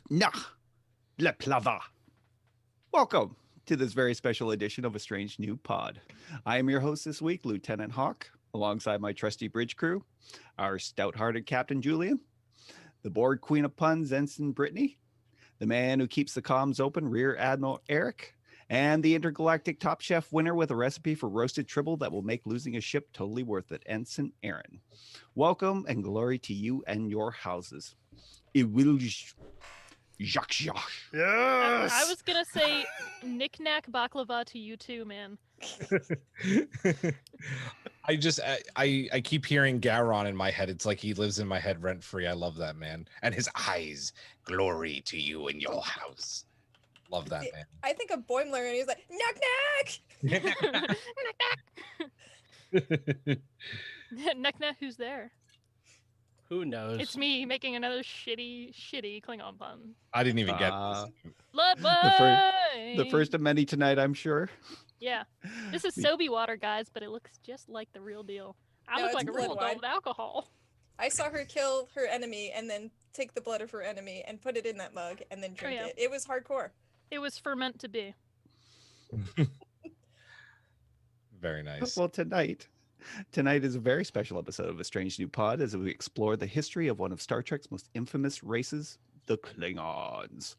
Nah, le plava. Welcome to this very special edition of A Strange New Pod. I am your host this week, Lieutenant Hawk, alongside my trusty bridge crew, our stout-hearted Captain Julian, the board queen of puns, Ensign Brittany, the man who keeps the comms open, Rear Admiral Eric, and the intergalactic Top Chef winner with a recipe for roasted tribble that will make losing a ship totally worth it, Ensign Aaron. Welcome and glory to you and your houses. It will Jacques. Yes. I was gonna say knick-knack baklava to you too, man. I keep hearing Garon in my head. It's like he lives in my head rent free. I love that man. And his eyes, glory to you in your house. Love that man. I think of Boimler and he's like, knock knock. Knick-knack, who's there? Who knows? It's me making another shitty Klingon pun. I didn't even get Blood the first of many tonight, I'm sure. Yeah. This is Sobe water, guys, but it looks just like the real deal. I look it's like a real blood doll wine. with alcohol. I saw her kill her enemy and then take the blood of her enemy and put it in that mug and then drink yeah. it. It was hardcore. It was ferment to be. Very nice. Well, tonight is a very special episode of A Strange New Pod as we explore the history of one of Star Trek's most infamous races, the Klingons.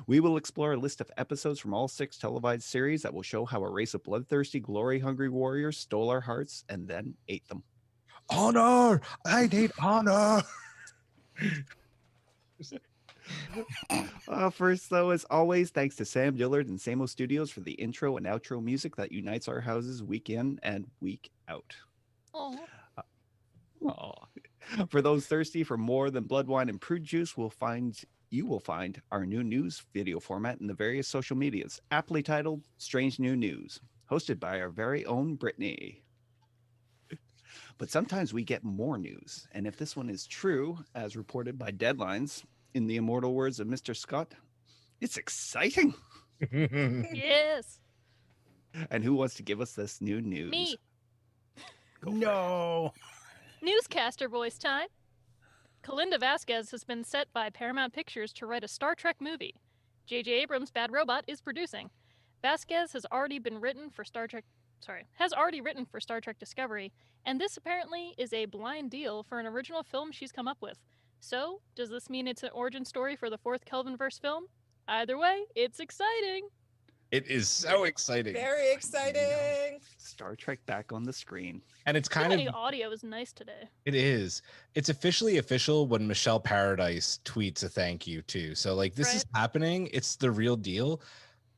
We will explore a list of episodes from all 6 televised series that will show how a race of bloodthirsty, glory-hungry warriors stole our hearts and then ate them. Honor! I need honor! First, though, as always, thanks to Sam Dillard and Samo Studios for the intro and outro music that unites our houses week in and week out. Oh. For those thirsty for more than blood, wine, and prude juice, you will find our new news video format in the various social medias, aptly titled Strange New News, hosted by our very own Brittany. But sometimes we get more news, and if this one is true, as reported by Deadlines, in the immortal words of Mr. Scott, it's exciting. Yes. And who wants to give us this new news? Me. No. Newscaster voice time. Kalinda Vasquez has been set by Paramount Pictures to write a Star Trek movie. J.J. Abrams' Bad Robot is producing. Vasquez has already written for Star Trek Discovery, and this apparently is a blind deal for an original film she's come up with. So, does this mean it's an origin story for the 4th Kelvinverse film? Either way, it's exciting. It is so exciting. Very exciting. Star Trek back on the screen. And it's kind of... The audio is nice today. It is. It's officially official when Michelle Paradise tweets a thank you, too. So, like, this is happening. It's the real deal.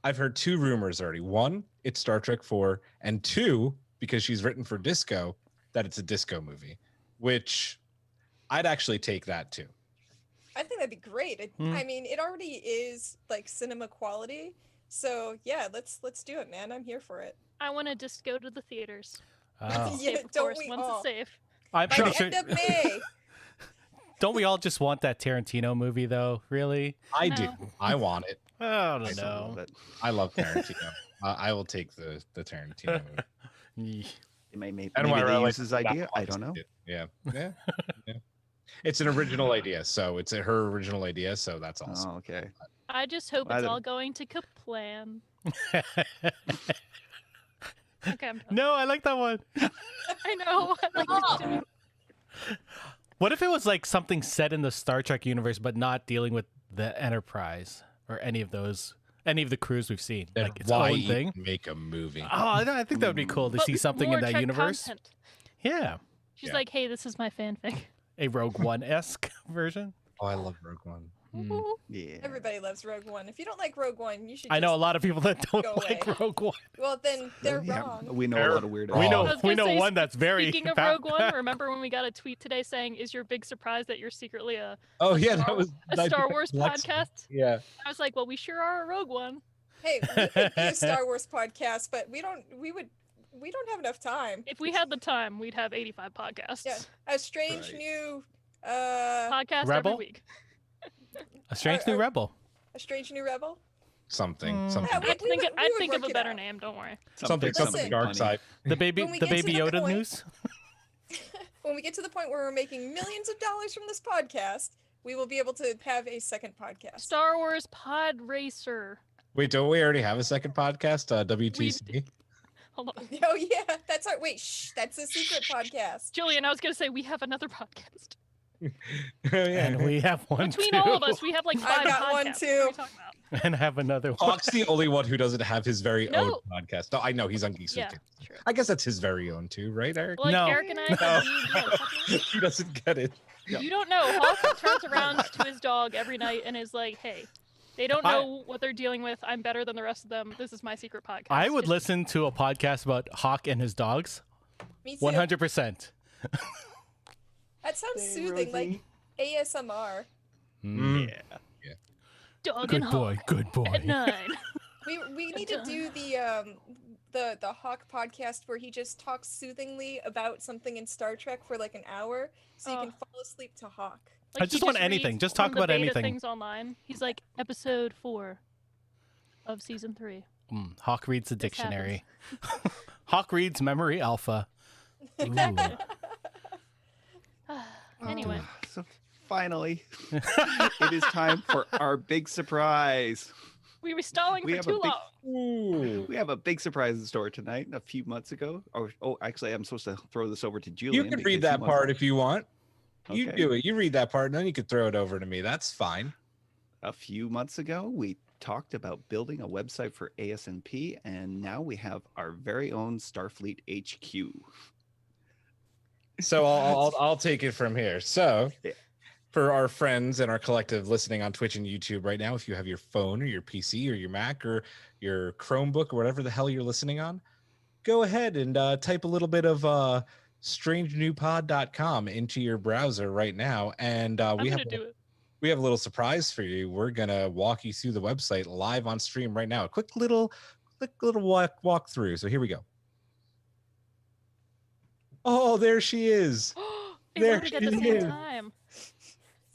I've heard 2 rumors already. 1, it's Star Trek 4. And 2, because she's written for Disco, that it's a disco movie. Which... I'd actually take that too. I think that'd be great. I mean, it already is like cinema quality. So yeah, let's do it, man. I'm here for it. I want to just go to the theaters. Oh. Yeah, Safe, of don't course, we once all? it's safe. I'm By pretty the sure. end of May. Don't we all just want that Tarantino movie, though? Really? I No. do. I want it. I don't I love know. it. I love Tarantino. I will take the Tarantino movie. Maybe And they why use his idea. I don't know. Yeah. It's an original idea, so it's her original idea, so that's awesome. Oh, okay. I just hope I it's don't- all going to Qapla. Okay, I'm done. No, I like that one. I know. I like it too. What if it was like something set in the Star Trek universe, but not dealing with the Enterprise or any of the crews we've seen? Then Like its why own even thing. make a movie? Oh, I think that would be cool to But see something more in that Trek universe. content. Yeah, She's Yeah. like, hey, this is my fanfic. a Rogue One-esque version. Oh, I love Rogue One. Woo-hoo. Yeah. Everybody loves Rogue One. If you don't like Rogue One, you should. I know a just- lot of people that don't go like away. Rogue One. Well, then they're Yeah, wrong. we know a lot of weirdos. We I know was gonna say, one that's very. Speaking of Rogue One, remember when we got a tweet today saying, is your big surprise that you're secretly a Oh yeah, Star- that was a Star Wars Lex- podcast? Yeah. I was like, well, we sure are a Rogue One. Hey, we could be a Star Wars podcast, but we don't have enough time. If we had the time, we'd have 85 podcasts. Yeah, a strange Right. new Podcast Rebel? every week. A strange new rebel. a strange new rebel. Something. Mm. Something. Yeah, I'd we think, would- I'd we would think of work a it better out. name, don't worry. Something Listen. dark side. The baby When we get to the Yoda point- news. When we get to the point where we're making millions of dollars from this podcast, we will be able to have a second podcast. Star Wars Pod Racer. Wait, don't we already have a second podcast? WTC. Hold on. Oh yeah, that's our that's a secret podcast. Julian, I was going to say we have another podcast. Oh, yeah. And we have one Between too. all of us, we have like 5 I've got podcasts. one, What too. are we talking about? And have another one. Hawk's the only one who doesn't have his very own No. podcast. No, I know he's on Geeks Yeah, too. true. I guess that's his very own too, right, Eric? Well, like No. Eric and I, No. He doesn't get it. you don't know. Hawk turns around to his dog every night and is like, "Hey, they don't know what they're dealing with. I'm better than the rest of them. This is my secret podcast." I would Just- listen to a podcast about Hawk and his dogs. Me too. 100%. That sounds Hey, soothing, like Rosie. ASMR. Mm. Yeah. Dog Good and boy. Hawk Good boy. at 9. We need to do the Hawk podcast where he just talks soothingly about something in Star Trek for like an hour, so you Oh. can fall asleep to Hawk. Like, I he just want reads anything. Just one talk of the about beta anything. Things online. He's like episode 4 of season 3. Hawk reads the This dictionary. Hawk reads memory alpha. Ooh. Anyway, So finally, it is time for our big surprise. we were stalling We for have too a big- long. Ooh. We have a big surprise in store tonight. A few months ago, actually, I'm supposed to throw this over to Julian. You can because read he that wants part to- if you want. You Okay. do it. You read that part, and then you could throw it over to me. That's fine. A few months ago, we talked about building a website for ASNP, and now we have our very own Starfleet HQ. So I'll take it from here. So Yeah. for our friends and our collective listening on Twitch and YouTube right now, if you have your phone or your PC or your Mac or your Chromebook or whatever the hell you're listening on, go ahead and type a little bit of strangenewpod.com into your browser right now, and I'm we have gonna do it. we have a little surprise for you. We're gonna walk you through the website live on stream right now. A quick little walk through. So here we go. Oh, there she is. They There loaded at the she same is. time.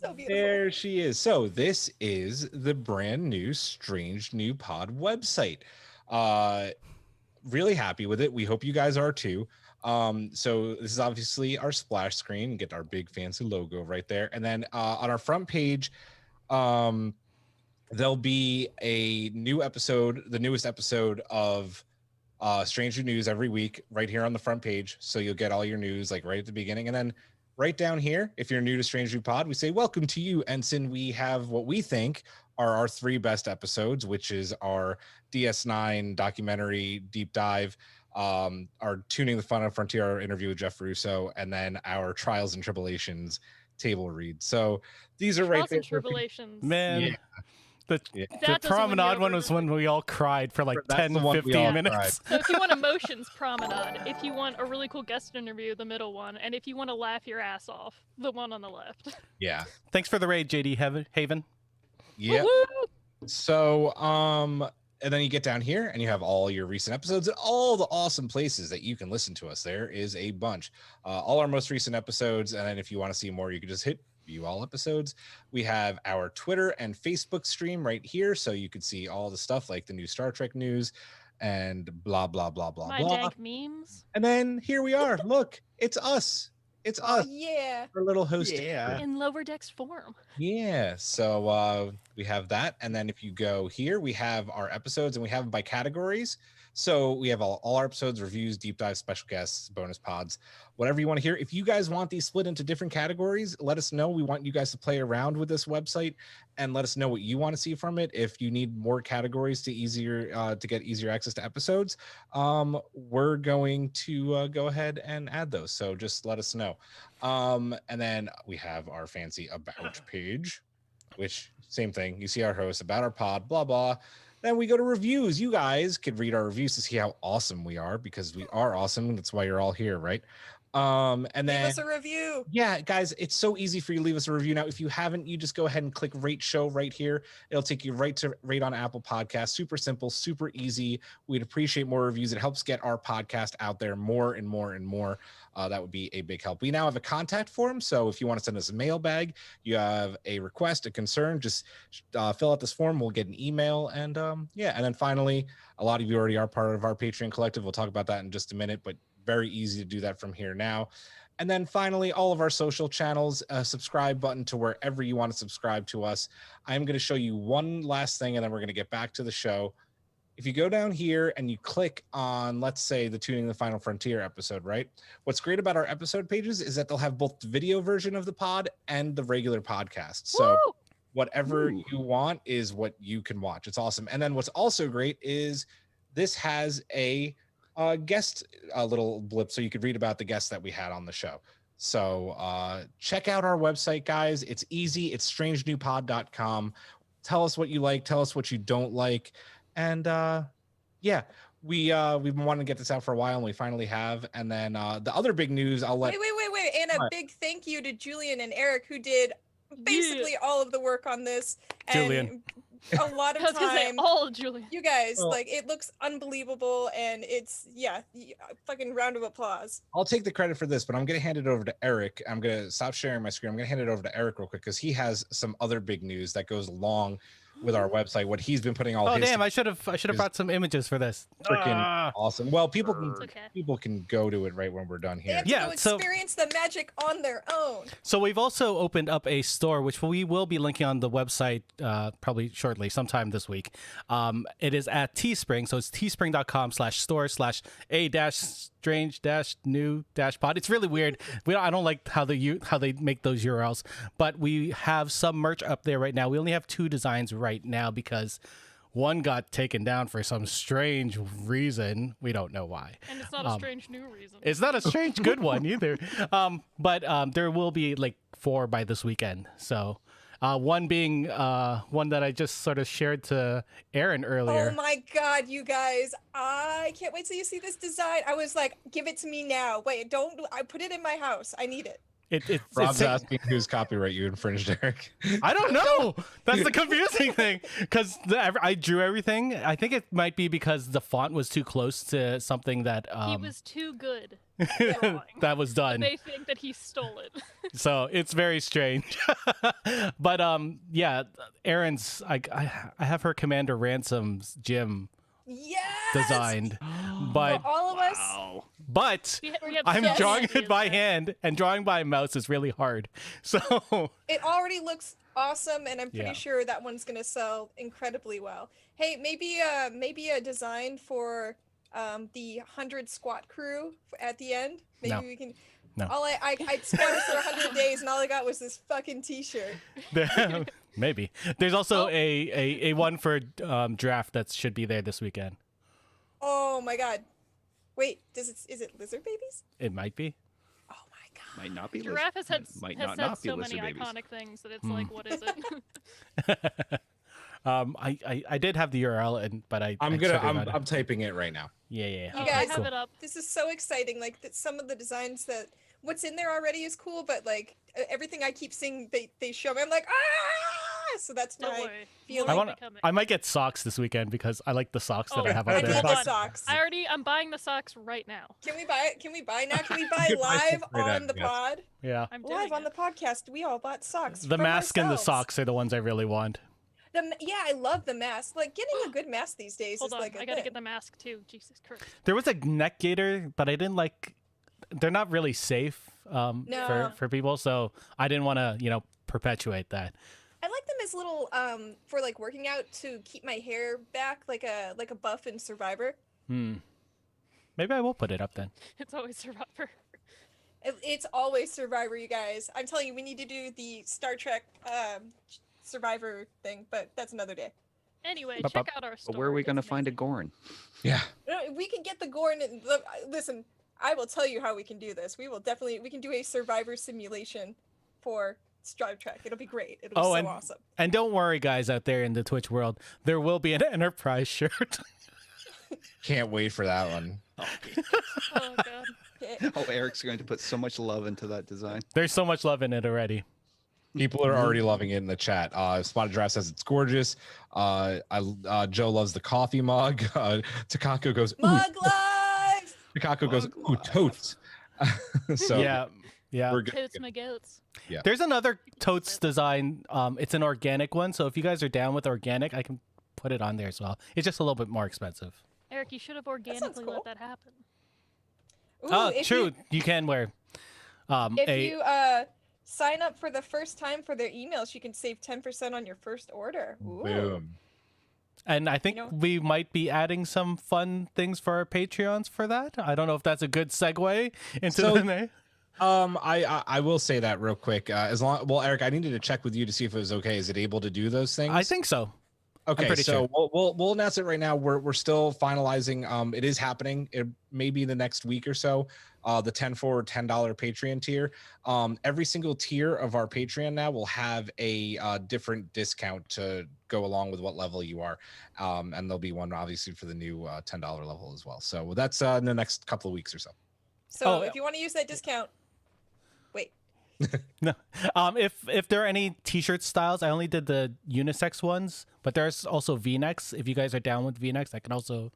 So beautiful. There she is. So this is the brand new Strange New Pod website. Really happy with it. We hope you guys are too. So this is obviously our splash screen. Get our big fancy logo right there. And then on our front page, there'll be a new episode, the newest episode of Stranger News every week right here on the front page. So you'll get all your news like right at the beginning. And then right down here, if you're new to Strange New Pod, we say, welcome to you, Ensign. We have what we think are our 3 best episodes, which is our DS9 documentary deep dive, our Tuning the Final Frontier, our interview with Jeff Russo, and then our Trials and Tribulations table read. So these are right Trials there. and Tribulations. Man, Yeah. the, Yeah. the That doesn't win me promenade over one was really. when we all cried for like That's 10, the one we 15 all minutes. So if you want emotions, Promenade. If you want a really cool guest interview, the middle one. And if you want to laugh your ass off, the one on the left. Yeah. Thanks for the raid, JD Haven. Yeah. Woo-hoo! So, and then you get down here and you have all your recent episodes and all the awesome places that you can listen to us. There is a bunch, all our most recent episodes. And then if you want to see more, you can just hit view all episodes. We have our Twitter and Facebook stream right here. So you can see all the stuff like the new Star Trek news and blah, blah, blah, blah, My blah. dank memes. And then here we are. Look, it's us. It's Oh us, yeah. our little host. Yeah. In Lower Decks form. Yeah, so we have that, and then if you go here, we have our episodes, and we have them by categories. So we have all our episodes, reviews, deep dives, special guests, bonus pods, whatever you want to hear. If you guys want these split into different categories, let us know. We want you guys to play around with this website and let us know what you want to see from it. If you need more categories to get easier access to episodes, we're going to go ahead and add those. So just let us know. And then we have our fancy about page, which same thing. You see our host, about our pod, blah, blah. Then we go to reviews. You guys could read our reviews to see how awesome we are, because we are awesome. That's why you're all here, right? And Leave then us a review. yeah, guys, it's so easy for you to leave us a review now. If you haven't, you just go ahead and click rate show right here. It'll take you right to rate on Apple Podcasts. Super simple, super easy. We'd appreciate more reviews. It helps get our podcast out there more and more and more. That would be a big help. We now have a contact form. So if you want to send us a mailbag, you have a request, a concern, just fill out this form. We'll get an email. And yeah. And then finally, a lot of you already are part of our Patreon collective. We'll talk about that in just a minute, but very easy to do that from here now. And then finally, all of our social channels, a subscribe button to wherever you want to subscribe to us. I'm going to show you one last thing, and then we're going to get back to the show. If you go down here and you click on, let's say, the Tuning the Final Frontier episode, right? What's great about our episode pages is that they'll have both the video version of the pod and the regular podcast. So Woo! whatever you want is what you can watch. It's awesome. And then what's also great is this has a guest little blip so you could read about the guests that we had on the show. So check out our website, guys. It's easy. It's strangenewpod.com. Tell us what you like. Tell us what you don't like. And yeah, we've been wanting to get this out for a while, and we finally have. And then the other big news, I'll let... Wait. And a big thank you to Julian and Eric, who did basically all of the work on this. Julian. And a lot I of was gonna say time. all Julian. You guys, Oh. like, it looks unbelievable, and it's, fucking round of applause. I'll take the credit for this, but I'm going to hand it over to Eric. I'm going to stop sharing my screen. I'm going to hand it over to Eric real quick because he has some other big news that goes along with our website. What he's been putting all Oh his damn! I should have brought some images for this. freaking Ah. awesome. Well, It's okay. people can go to it right when we're done They here. have to Yeah, go so- experience the magic on their own. So we've also opened up a store, which we will be linking on the website probably shortly, sometime this week. It is at Teespring, so it's teespring.com/store/a-strange-new-pod. It's really weird. I don't like how they make those URLs, but we have some merch up there right now. We only have 2 designs right now because one got taken down for some strange reason. We don't know why. And it's not a strange new reason. It's not a strange good one either. But there will be like 4 by this weekend. So one being one that I just sort of shared to Aaron earlier. Oh my god, you guys. I can't wait till you see this design. I was like, give it to me now. Wait, don't. I put it in my house. I need it. Rob's asking whose copyright you infringed, Eric. I don't know. That's the confusing thing because I drew everything. I think it might be because the font was too close to something that He was too good. that was done. They think that he stole it. So it's very strange. But yeah, Aaron's I have her Commander Ransom's gym Yes! designed, but For all of us. but We have I'm so drawing many it of by them. hand, and drawing by mouse is really hard. So It already looks awesome, and I'm pretty Yeah. sure that one's gonna sell incredibly well. Hey, maybe a design for the 100 squat crew at the end. Maybe No. we can. No. All I squatted for 100 days, and all I got was this fucking T-shirt. maybe there's also a one for draft that should be there this weekend. Oh my god! Wait, is it lizard babies? It might be. Oh my god! Might not be. Giraffe has had might has not said not be so many lizard babies. iconic things that it's like, what is it? I did have the URL, but I'm typing it right now. Yeah. You Oh, I guys- have Cool. it up. This is so exciting. Like some of the designs that what's in there already is cool, but like everything I keep seeing, they show me. I'm like, ah! So that's Don't my worry. feeling. More I will want. be coming. I might get socks this weekend because I like the socks that Oh, I have I up need there. hold the on. socks. I'm buying the socks right now. Can we buy it? Can we buy now? Can we buy You could buy live stuff right on now, the yes. pod? Yeah. I'm doing Live on it. the podcast, we all bought socks. The from mask and the ourselves. socks are the ones I really want. Yeah, I love the mask. Like getting a good mask these days Hold is on, like a I gotta thing. get the mask too. Jesus Christ. There was a neck gaiter, but I didn't like. They're not really safe No. for people, so I didn't want to perpetuate that. I like them as little for like working out to keep my hair back, like a buff in Survivor. Maybe I will put it up then. It's always Survivor. It's always Survivor, you guys. I'm telling you, we need to do the Star Trek Survivor thing, but that's another day. Anyway, Bup, check bup. out our But store. where are we It's going to find a amazing. Gorn? Yeah. We can get the Gorn. Listen, I will tell you how we can do this. We can do a Survivor simulation for Star Trek. It'll be great. It'll be so awesome. And don't worry, guys out there in the Twitch world, there will be an Enterprise shirt. Can't wait for that one. Oh god. Okay. Oh, Eric's going to put so much love into that design. There's so much love in it already. People are already loving it in the chat. Spotted Giraffe says it's gorgeous. Joe loves the coffee mug. Takako goes, ooh. Mug live. Takako goes, Mug ooh, life. totes. So yeah. we're good. Totes my goats. There's another totes design. It's an organic one, so if you guys are down with organic, I can put it on there as well. It's just a little bit more expensive. Eric, you should have sounds organically cool. let that happen. Ooh, Oh, if true. You can wear. If you sign up for the first time for their emails, you can save 10% on your first order. Ooh. Boom. And I think we might be adding some fun things for our Patreons for that. I don't know if that's a good segue into the name. I will say that real quick. Eric, I needed to check with you to see if it was okay. Is it able to do those things? I think so. Okay, so we'll announce it right now. We're still finalizing. It is happening. It may be the next week or so. The $10 Patreon tier. Every single tier of our Patreon now will have a different discount to go along with what level you are, and there'll be one obviously for the new $10 level as well. So that's in the next couple of weeks or so. So if you want to use that discount, wait. No. If there are any t-shirt styles, I only did the unisex ones, but there's also V-necks. If you guys are down with V-necks, I can also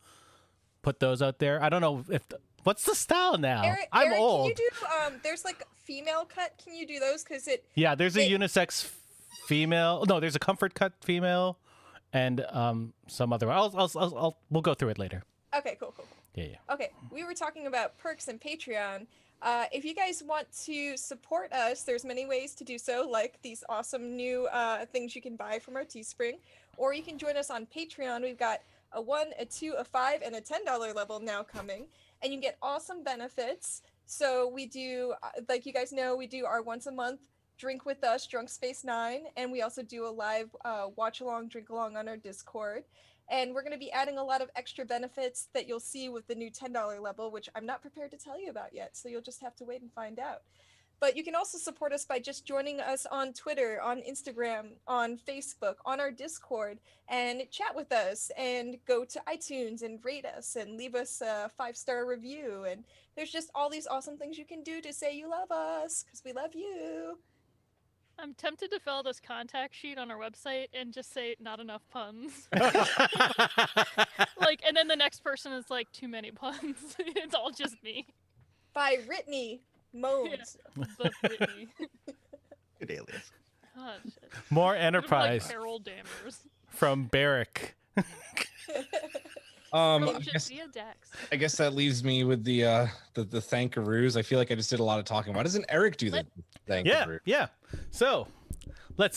put those out there. I don't know if what's the style now? I'm old. Can you do there's like female cut. Can you do those? Because there's a unisex female. No, there's a comfort cut female, and some other. We'll go through it later. Okay, cool. Yeah. Okay, we were talking about perks and Patreon. If you guys want to support us, there's many ways to do so, like these awesome new things you can buy from our Teespring, or you can join us on Patreon. We've got a $1, a $2, a $5, and a $10 level now coming, and you get awesome benefits. So we do, like you guys know, we do our once a month Drink With Us, Drunk Space 9, and we also do a live watch along, drink along on our Discord. And we're going to be adding a lot of extra benefits that you'll see with the new $10 level, which I'm not prepared to tell you about yet. So you'll just have to wait and find out. But you can also support us by just joining us on Twitter, on Instagram, on Facebook, on our Discord, and chat with us, and go to iTunes and rate us and leave us a 5-star review. And there's just all these awesome things you can do to say you love us, because we love you. I'm tempted to fill this contact sheet on our website and just say not enough puns. And then the next person is like, too many puns. It's all just me. By Brittany Moans. Yeah, the Brittany. Good alias. Oh, shit. More Enterprise. Like Carol Danvers. From Barrick. I guess that leaves me with the thankaroos. I feel like I just did a lot of talking. Why doesn't Eric do the thankaroo? Yeah. So let's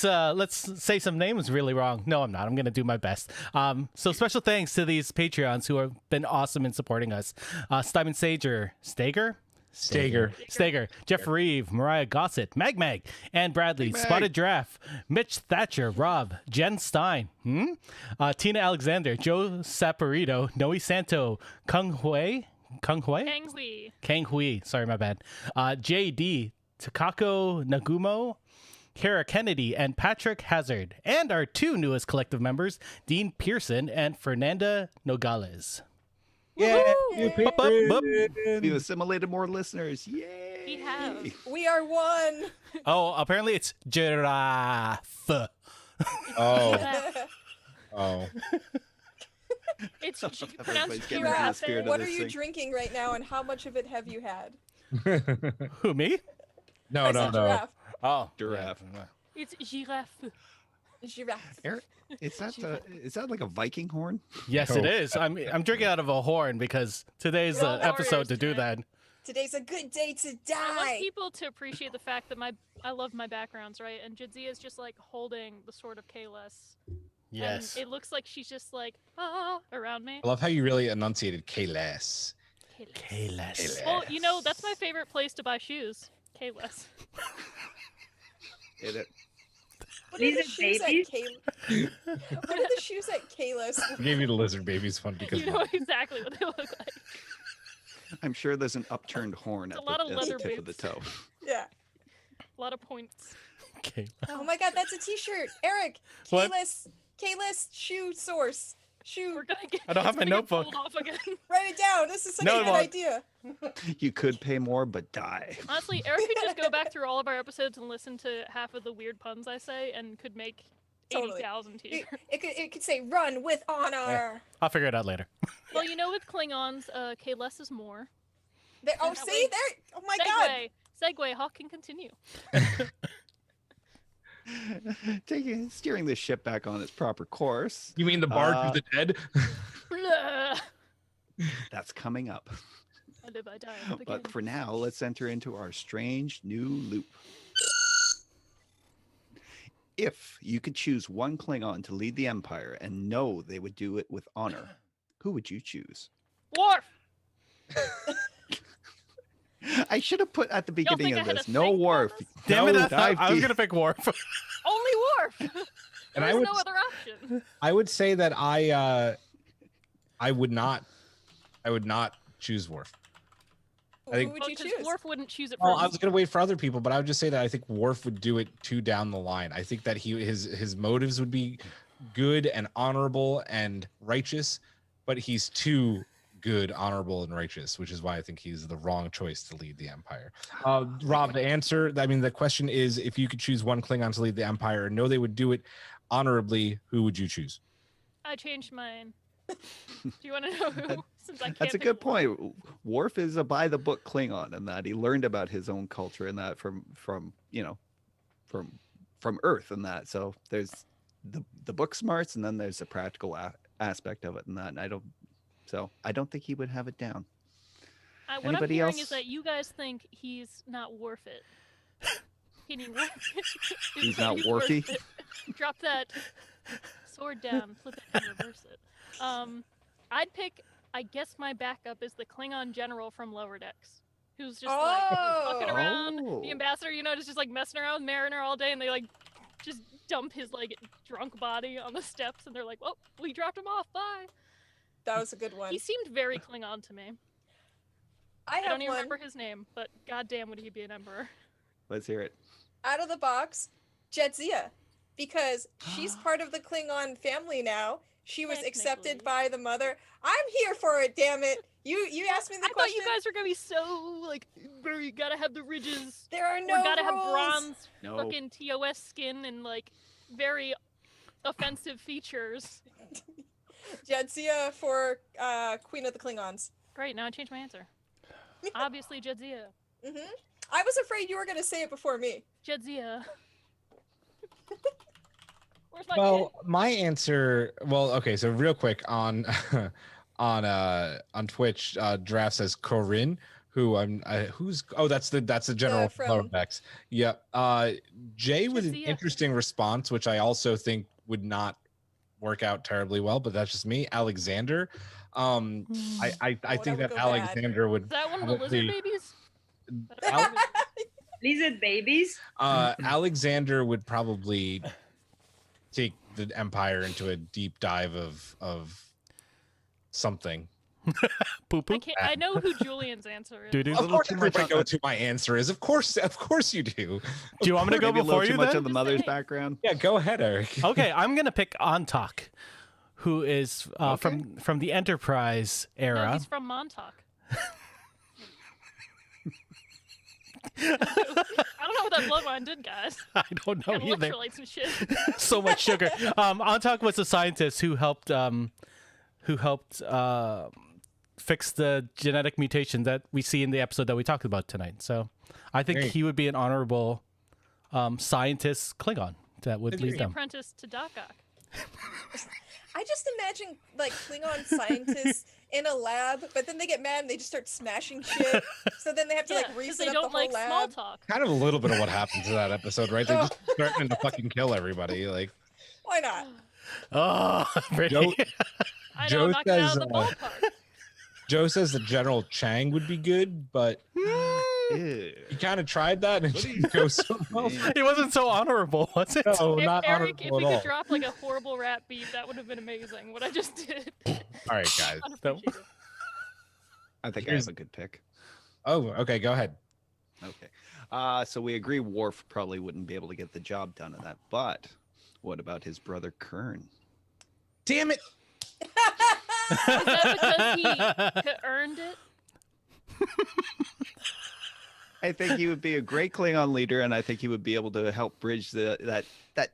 say some names really wrong. No, I'm not. I'm gonna do my best. So special thanks to these Patreons who have been awesome in supporting us. Steinman Stager, Jeff Reeve, Mariah Gossett, Mag, Ann Bradley, Spotted Giraffe, Mitch Thatcher, Rob, Jen Stein, Tina Alexander, Joe Saporito, Noe Santo, Kang Hui, sorry, my bad, JD, Takako Nagumo, Kara Kennedy, and Patrick Hazard, and our two newest collective members, Dean Pearson and Fernanda Nogales. Yeah, We've assimilated more listeners. Yay! We have. We are one. Oh, apparently it's giraffe. Oh. It's pronounced Everybody's getting into the giraffe. spirit of What this are you thing. drinking right now, and how much of it have you had? Who, me? No. Giraffe. Oh, Giraffe. It's giraffe. Giraffe. Eric, is that like a Viking horn? Yes, it is. I'm drinking out of a horn because today's the Well, episode to do today. that. Today's a good day to I want die. people to appreciate the fact that I love my backgrounds, right? And Jadzia is just like holding the sword of Kalis. Yes. And it looks like she's just like, around me. I love how you really enunciated Kalis. Kalis. Well, that's my favorite place to buy shoes. Kalis. Hit it. What are the shoes at What are the shoes at Kalis? I gave you the lizard babies one because You know exactly what they look like. I'm sure there's an upturned horn It's at a lot of the leather tip of the boots. toe. Yeah. A lot of points. Okay. Oh my god, that's a t-shirt. Eric, What? Kalis shoe source. Shoe. We're gonna get. I don't have it's my gonna get notebook. pulled off again. Write it down. This is such No, a it good won't. idea. You could pay more, but die. Honestly, Eric could just go back through all of our episodes and listen to half of the weird puns I say, and could make Totally. 80,000 t-shirts. It could say run with honor. I'll figure it out later. Well, with Klingons, K less is more. Oh, That see way- there. Oh my god. Segue. Hawk can continue. Steering the ship back on its proper course. You mean the barge of the dead? Blah. That's coming up. I live, I die. I live But again. for now, let's enter into our strange new loop. If you could choose one Klingon to lead the Empire and know they would do it with honor, who would you choose? Worf! I should have put at the Y'all beginning think I of had this, to no think about Worf. this? Damn No, it! I was deep. gonna pick Worf. Only Worf! And There's I would no other option. I would say that I would not choose Worf. I think- Who would you Because choose? Worf wouldn't choose it for Well, I himself. was gonna wait for other people, but I would just say that I think Worf would do it too down the line. I think that his motives would be good and honorable and righteous, but he's too good, honorable, and righteous, which is why I think he's the wrong choice to lead the Empire. Rob, the question is, if you could choose one Klingon to lead the Empire and know they would do it honorably, who would you choose? I changed mine. Do you want to know who? Since I can't That's a pick good one. point. Worf is a by the book Klingon, and that he learned about his own culture and that from Earth and that. So there's the book smarts, and then there's the practical aspect of it and that. And I don't think he would have it down. What I'm Anybody hearing else? is that you guys think he's not worth it. Can he worth it? He's not worth worthy? it. Drop that sword down, flip it, and reverse it. I'd pick. I guess my backup is the Klingon general from Lower Decks, who's just like fucking around. Oh. The ambassador, just like messing around with Mariner all day, and they like just dump his like drunk body on the steps, and they're like, "Oh, we dropped him off. Bye." That was a good one. He seemed very Klingon to me. I I have don't even one remember his name, but goddamn, would he be an emperor? Let's hear it. out of the box. Jadzia, because she's part of the Klingon family now. She was accepted Technically. by the mother. I'm here for it. Damn it! You asked me the I thought question. you guys were gonna be so like, "Bro, you gotta have the ridges. There are We no gotta have rules. bronze No. fucking TOS skin and like very offensive features." Jadzia for Queen of the Klingons. Great, now I changed my answer. Obviously, Jadzia. I was afraid you were going to say it before me. Jadzia. Where's my Well, my answer. Well, okay. So real quick on on Twitch, Draft says Corinne, who who's that's the general from- from Vex. Yep. Jay with an Jadzia. interesting response, which I also think would not work out terribly well, but that's just me. Alexander. I think that would that go Alexander would Is that one of the lizard probably- babies? Al- Lizard babies. Alexander would probably take the Empire into a deep dive of something. Poo I poo. can't. I know who Julian's answer is. Doo-doo. Of course, everybody knows who my answer is. Of course you do. Do you want me to go Maybe a little before too you much then? of the mother's saying. background. Yeah, go ahead, Eric. Okay, I'm gonna pick Antok, who is Okay. from the Enterprise No, era. he's from Montauk. I don't know what that bloodline did, guys. I don't know Got either. electrolytes and shit. So much sugar. Antok was a scientist who helped fix the genetic mutation that we see in the episode that we talked about tonight. So I think Great. he would be an honorable scientist Klingon that would Agreed. lead The them. apprentice to Doc Ock. I just imagine like Klingon scientists in a lab, but then they get mad and they just start smashing shit. So then they have to Yeah, like 'cause reset they up the don't whole like small lab. talk. Kind of a little bit of what happens in that episode, right? They're just threatening to fucking kill everybody. Like Why not? Oh, pretty. Joe, I know, Joe knock it out says, of the ballpark. Joe says that General Chang would be good, but Ew. he kind of tried that and it didn't go so well. It wasn't so honorable, was it? No, If not Eric, if honorable we at could all. drop like a horrible rap beat, that would have been amazing. What I just did. All right, guys. Unappreciated. I think I Here's- have a good pick. Oh, okay, go ahead. Okay. So we agree Worf probably wouldn't be able to get the job done in that. But what about his brother Kern? Damn it! Is that because he earned it? I think he would be a great Klingon leader, and I think he would be able to help bridge that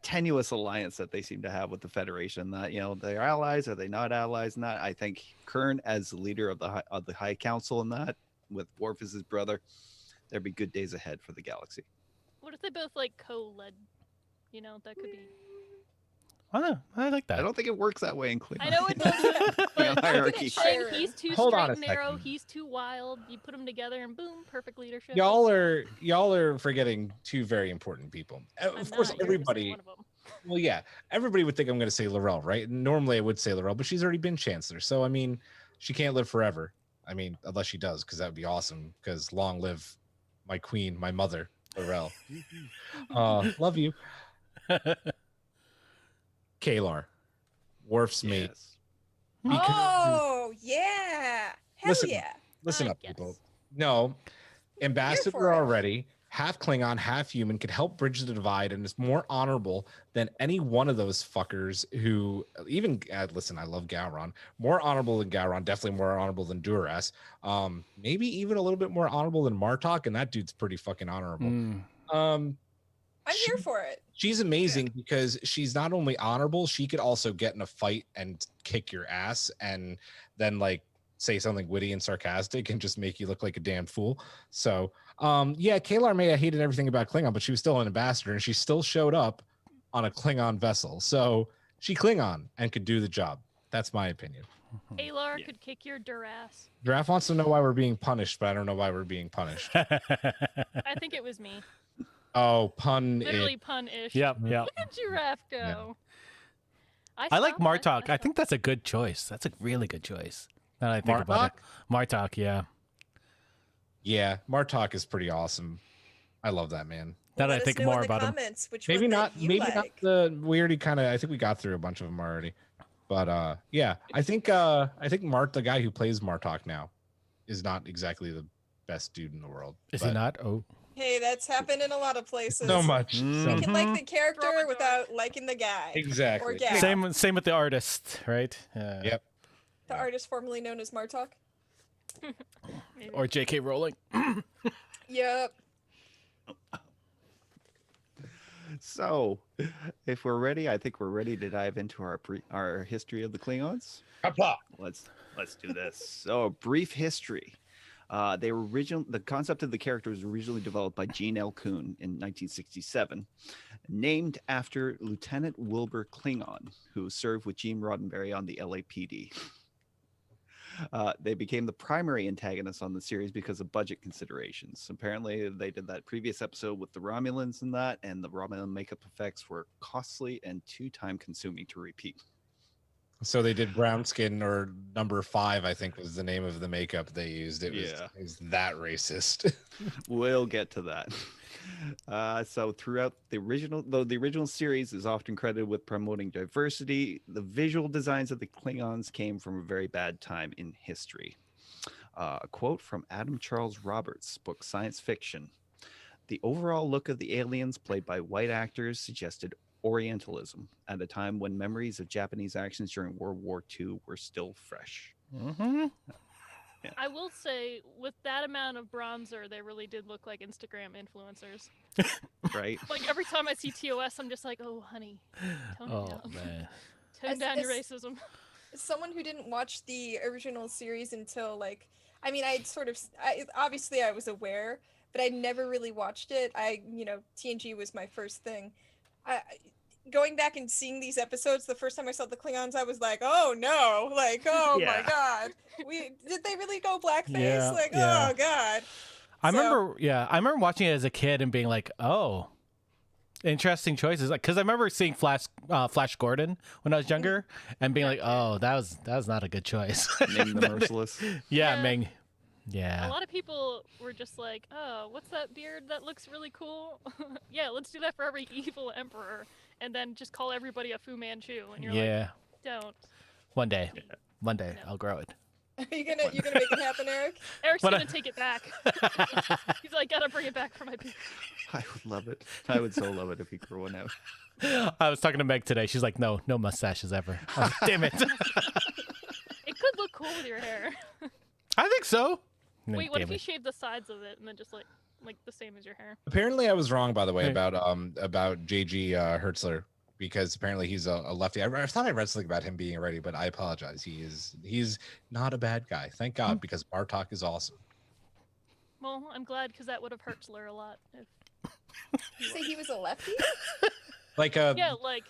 tenuous alliance that they seem to have with the Federation. That they're allies, are they not allies? Not. I think Kern, as the leader of the High Council, and that with Worf as his brother, there'd be good days ahead for the galaxy. What if they both like co-led? That could be. I like that. I don't think it works that way in Klingon. I know it doesn't, but High hierarchy. Sure. He's too Hold straight on a and narrow. second. He's too wild. You put them together, and boom, perfect leadership. Y'all are forgetting two very important people. I'm Of course, not, you're everybody. one of them. Well, yeah, everybody would think I'm going to say Laurel, right? Normally, I would say Laurel, but she's already been Chancellor, so I mean, she can't live forever. I mean, unless she does, because that would be awesome. Because long live my queen, my mother, Laurel. Love you, Kalar, Worf's mate. Yes. Oh yeah, hell Listen, yeah. Listen I up, guess. people. No, for ambassador it. already, half Klingon, half human, could help bridge the divide and is more honorable than any one of those fuckers who even listen, I love Gowron. More honorable than Gowron, definitely more honorable than Duras. Maybe even a little bit more honorable than Martok, and that dude's pretty fucking honorable. Mm. I'm here for it. She's amazing because she's not only honorable, she could also get in a fight and kick your ass and then like say something witty and sarcastic and just make you look like a damn fool. So yeah, Kalar may have hated everything about Klingon, but she was still an ambassador and she still showed up on a Klingon vessel. So she Klingon and could do the job. That's my opinion. Alar Yeah. could kick your durass. Giraffe wants to know why we're being punished, but I don't know why we're being punished. I think it was me. Oh, pun. Literally pun-ish. Yep, yep. Look at Giraffe go. I like stopped, Martok. I think that's a good choice. That's a really good choice. Now that I think about it. Martok, yeah. Yeah, Martok is pretty awesome. I love that man. Now that Let I us think know more in the about him. comments which Maybe one that not. you Maybe not like. the. We already kind of. I think we got through a bunch of them already. But yeah, I think Mart, the guy who plays Martok now, is not exactly the best dude in the world. Is but he not? Oh. Hey, that's happened in a lot of places. So much. You So can like the character Throw it without liking the guy. exactly. Or gal. Same with the artist, right? Yep. The artist formerly known as Martok. Maybe. Or J.K. Rowling. Yep. So, if we're ready, I think we're ready to dive into our history of the Klingons. Qapla. Let's do this. So, brief history. The concept of the character was originally developed by Gene L. Kuhn in 1967, named after Lieutenant Wilbur Klingon, who served with Gene Roddenberry on the LAPD. They became the primary antagonists on the series because of budget considerations. Apparently, they did that previous episode with the Romulans and the Romulan makeup effects were costly and too time consuming to repeat. So they did brown skin, or number 5, I think was the name of the makeup they used. It was that racist. We'll get to that. So throughout the original series is often credited with promoting diversity, the visual designs of the Klingons came from a very bad time in history. A quote from Adam Charles Roberts' book Science Fiction. The overall look of the aliens played by white actors suggested Orientalism at a time when memories of Japanese actions during World War II were still fresh. Mm-hmm. I will say, with that amount of bronzer, they really did look like Instagram influencers. Right? Like every time I see TOS, I'm just like, oh, honey, tone it Oh down. man. Tone As- down your as- racism. As someone who didn't watch the original series until obviously I was aware, but I never really watched it. TNG was my first thing. Going back and seeing these episodes, the first time I saw the Klingons, I was like, oh no, like, oh Yeah. my god. Did they really go blackface? Yeah, Like, yeah. oh god. I So- remember watching it as a kid and being like, oh, interesting choices. Like, because I remember seeing Flash Gordon when I was younger and being like, oh, that was not a good choice. Name the Merciless. Yeah, Yeah. Ming. A Yeah. lot of people were just like, oh, what's that beard that looks really cool? Yeah, let's do that for every evil emperor. And then just call everybody a Fu Manchu. And you're Yeah. like, don't. One day No. I'll grow it. Are you gonna make it happen, Eric? Eric's But going to take it back. He's like, gotta bring it back for my beard. I would love it. I would so love it if he grew one out. I was talking to Meg today. She's like, no mustaches ever. I was like, damn it. It could look cool with your hair. I think so. Wait, what Damn if you it. shave the sides of it and then just like the same as your hair? Apparently, I was wrong, by the way, Hey. about JG Hertzler, because apparently he's a lefty. I thought I read something about him being a righty, but I apologize. He's not a bad guy. Thank God, because Martok is awesome. Well, I'm glad because that would have hurt Slur a lot. If... You say he was a lefty? Like Yeah, like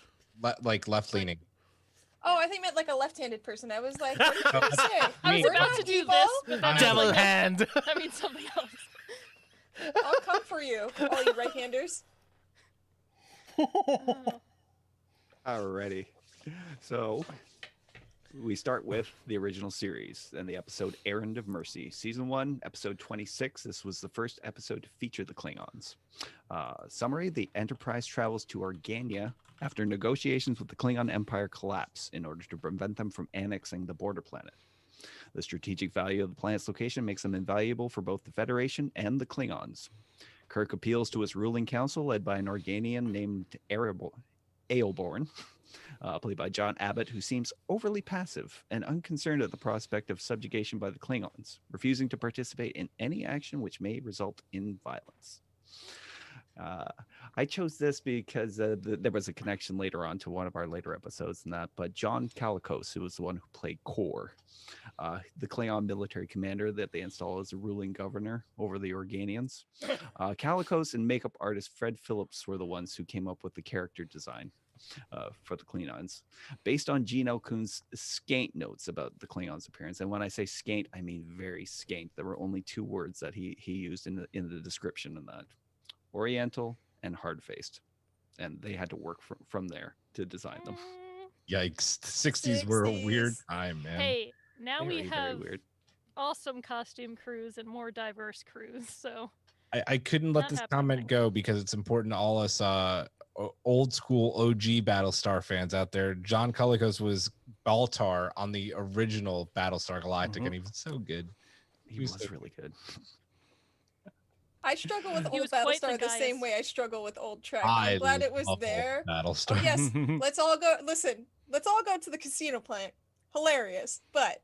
like left leaning. Oh, I think you meant like a left-handed person. I was like, what are you trying to say? I was We're about not to do evil. this, but then I was Devil like, hand. that means something else. I'll come for you, all you right-handers. Alrighty. So we start with the original series and the episode Errand of Mercy, season 1, episode 26. This was the first episode to feature the Klingons. Summary: the Enterprise travels to Organia after negotiations with the Klingon Empire collapse in order to prevent them from annexing the border planet. The strategic value of the planet's location makes them invaluable for both the Federation and the Klingons. Kirk appeals to his ruling council, led by an Organian named Aelborn, played by John Abbott, who seems overly passive and unconcerned at the prospect of subjugation by the Klingons, refusing to participate in any action which may result in violence. I chose this because there was a connection later on to one of our later episodes in that, but John Calicos, who was the one who played Kor, the Klingon military commander that they install as a ruling governor over the Organians. Calicos and makeup artist Fred Phillips were the ones who came up with the character design for the Klingons, based on Gene L. Kuhn's scant notes about the Klingons' appearance. And when I say scant, I mean very scant. There were only 2 words that he used in the description of that: Oriental and hard-faced. And they had to work from there to design them. Yikes. The 60s were a weird time, man. Hey, now we Very, very have weird. awesome costume crews and more diverse crews, so I couldn't let Not this happening. comment go because it's important to all us old school OG Battlestar fans out there. John Calicos was Baltar on the original Battlestar Galactica, and he was so good. He was really good. I struggle with He old was quite the Battlestar the same Gaius. way I struggle with old Trek. I I'm glad it was love old there. Battlestar. Oh, yes, let's all go. Listen, let's all go to the casino planet. Hilarious, but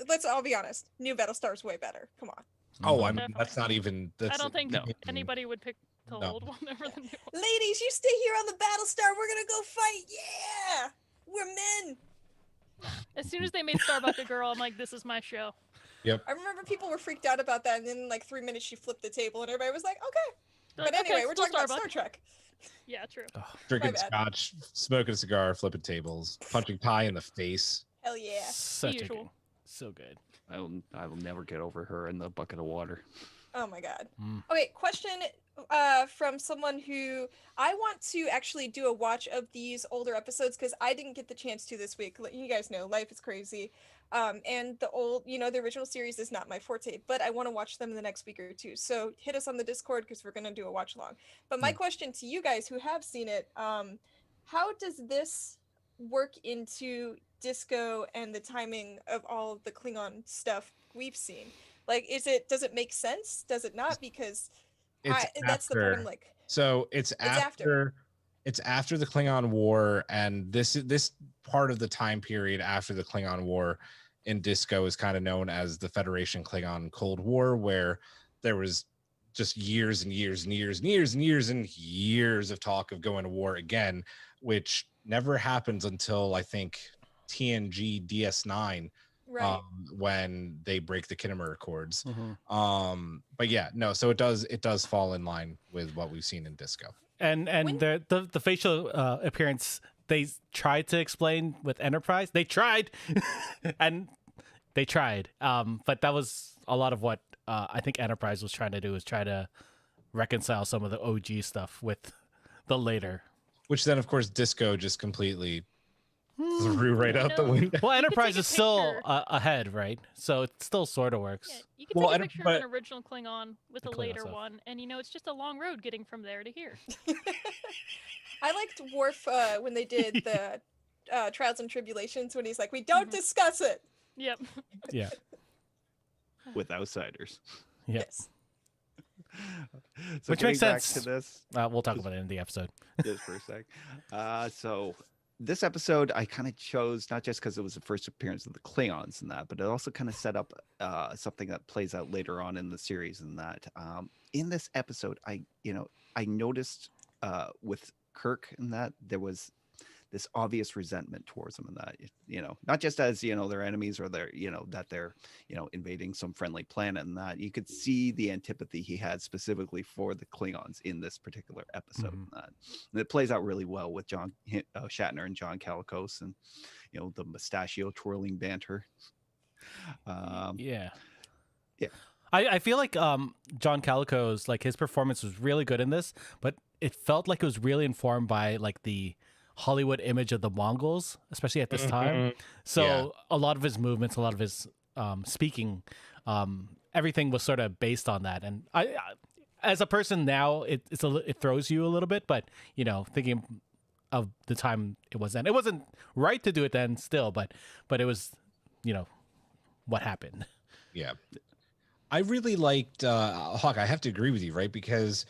let's all be honest. New Battlestar is way better. Come on, Oh, I mean, Definitely. that's not even. That's, I don't think no. anybody would pick the No. old one over the new one. ladies, you stay here on the Battlestar. We're gonna go fight. Yeah, we're men. As soon as they made Starbuck a girl, I'm like, this is my show. I remember people were freaked out about that, and then in like 3 minutes she flipped the table, and everybody was like, "Okay." They're But like, anyway, okay, we're still talking about Starbuck. Star Trek. Yeah, true. drinking my bad. scotch, smoking a cigar, flipping tables, punching pie in the face. Hell yeah. Such a usual. good, so good. I will never get over her in the bucket of water. Oh my god. Mm. Okay, question from someone who I want to actually do a watch of these older episodes because I didn't get the chance to this week. You guys know life is crazy. And the original series is not my forte, but I want to watch them in the next week or two. So hit us on the Discord because we're going to do a watch along. But my question to you guys who have seen it, how does this work into Disco and the timing of all of the Klingon stuff we've seen? Like, does it make sense? Does it not? Because that's the part I'm like. So it's after the Klingon War, and this part of the time period after the Klingon War in Disco is kind of known as the Federation Klingon Cold War, where there was just years and years and years and years and years and years of talk of going to war again, which never happens until I think TNG DS9. Right. When they break the Kinnemer Accords. Mhm. But yeah, no, so it does fall in line with what we've seen in Disco. And When- the facial appearance they tried to explain with Enterprise. They tried, but that was a lot of what I think Enterprise was trying to do, was try to reconcile some of the OG stuff with the later. Which then, of course, Disco just completely threw right out the No. window. Well, Enterprise a is still picture. Ahead, right? So it still sort of works. Yeah, you can Well, take a and- picture but- of an original Klingon with The a Klingon later stuff. one, and it's just a long road getting from there to here. I liked Worf when they did the Trials and Tribulations when he's like, we don't discuss it. Yep. Yeah. With outsiders. Yeah. Yes. So Which makes getting back sense. to this We'll talk about it in the episode. just for a sec. So this episode I kind of chose not just because it was the first appearance of the Klingons and that, but it also kind of set up something that plays out later on in the series. And that in this episode, I noticed with Kirk and that there was this obvious resentment towards them, and that not just as their enemies or their that they're invading some friendly planet, and that you could see the antipathy he had specifically for the Klingons in this particular episode. Mhm. And it plays out really well with John Shatner and John Calicos, and the mustachio twirling banter. Yeah. Yeah. I feel like John Calico's, like, his performance was really good in this, but it felt like it was really informed by like the Hollywood image of the Mongols, especially at this time. So a lot of his movements, a lot of his speaking, everything was sort of based on that. And I as a person now, it throws you a little bit, but thinking of the time it was then, it wasn't right to do it then still, but it was, what happened. Yeah. I really liked Hawk. I have to agree with you, right? Because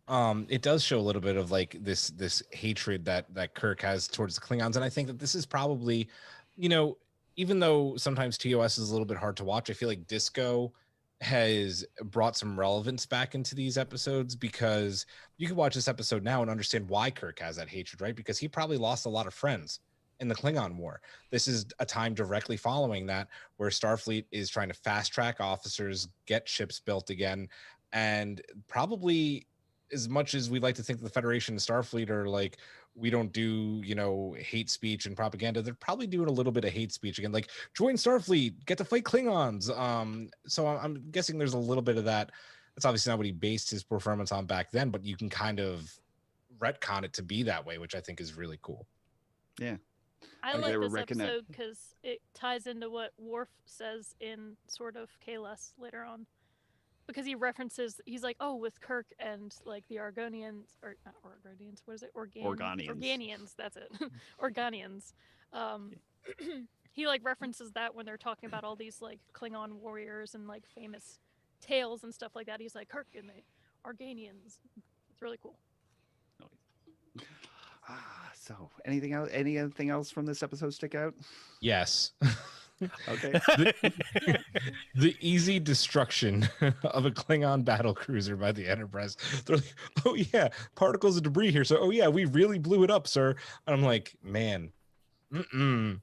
it does show a little bit of like this hatred that Kirk has towards the Klingons, and I think that this is probably, even though sometimes TOS is a little bit hard to watch, I feel like Disco has brought some relevance back into these episodes, because you can watch this episode now and understand why Kirk has that hatred, right? Because he probably lost a lot of friends in the Klingon War. This is a time directly following that where Starfleet is trying to fast track officers, get ships built again, and probably, as much as we'd like to think the Federation and Starfleet are like, we don't do, hate speech and propaganda, they're probably doing a little bit of hate speech again, like, join Starfleet, get to fight Klingons. So I'm guessing there's a little bit of that. That's obviously not what he based his performance on back then, but you can kind of retcon it to be that way, which I think is really cool. Yeah. I They like were this reckoning it. episode because it ties into what Worf says in sort of Kalos later on. Because he references, he's like, oh, with Kirk and like the Argonians, or not Argonians, what is it? Organians. Organians, that's it. Organians. He like references that when they're talking about all these like Klingon warriors and like famous tales and stuff like that. He's like, Kirk and the Arganians. It's really cool. So anything else from this episode stick out? Yes. Okay. The easy destruction of a Klingon battle cruiser by the Enterprise. They're like, oh yeah, particles of debris here. So, oh yeah, we really blew it up, sir. And I'm like, man, No,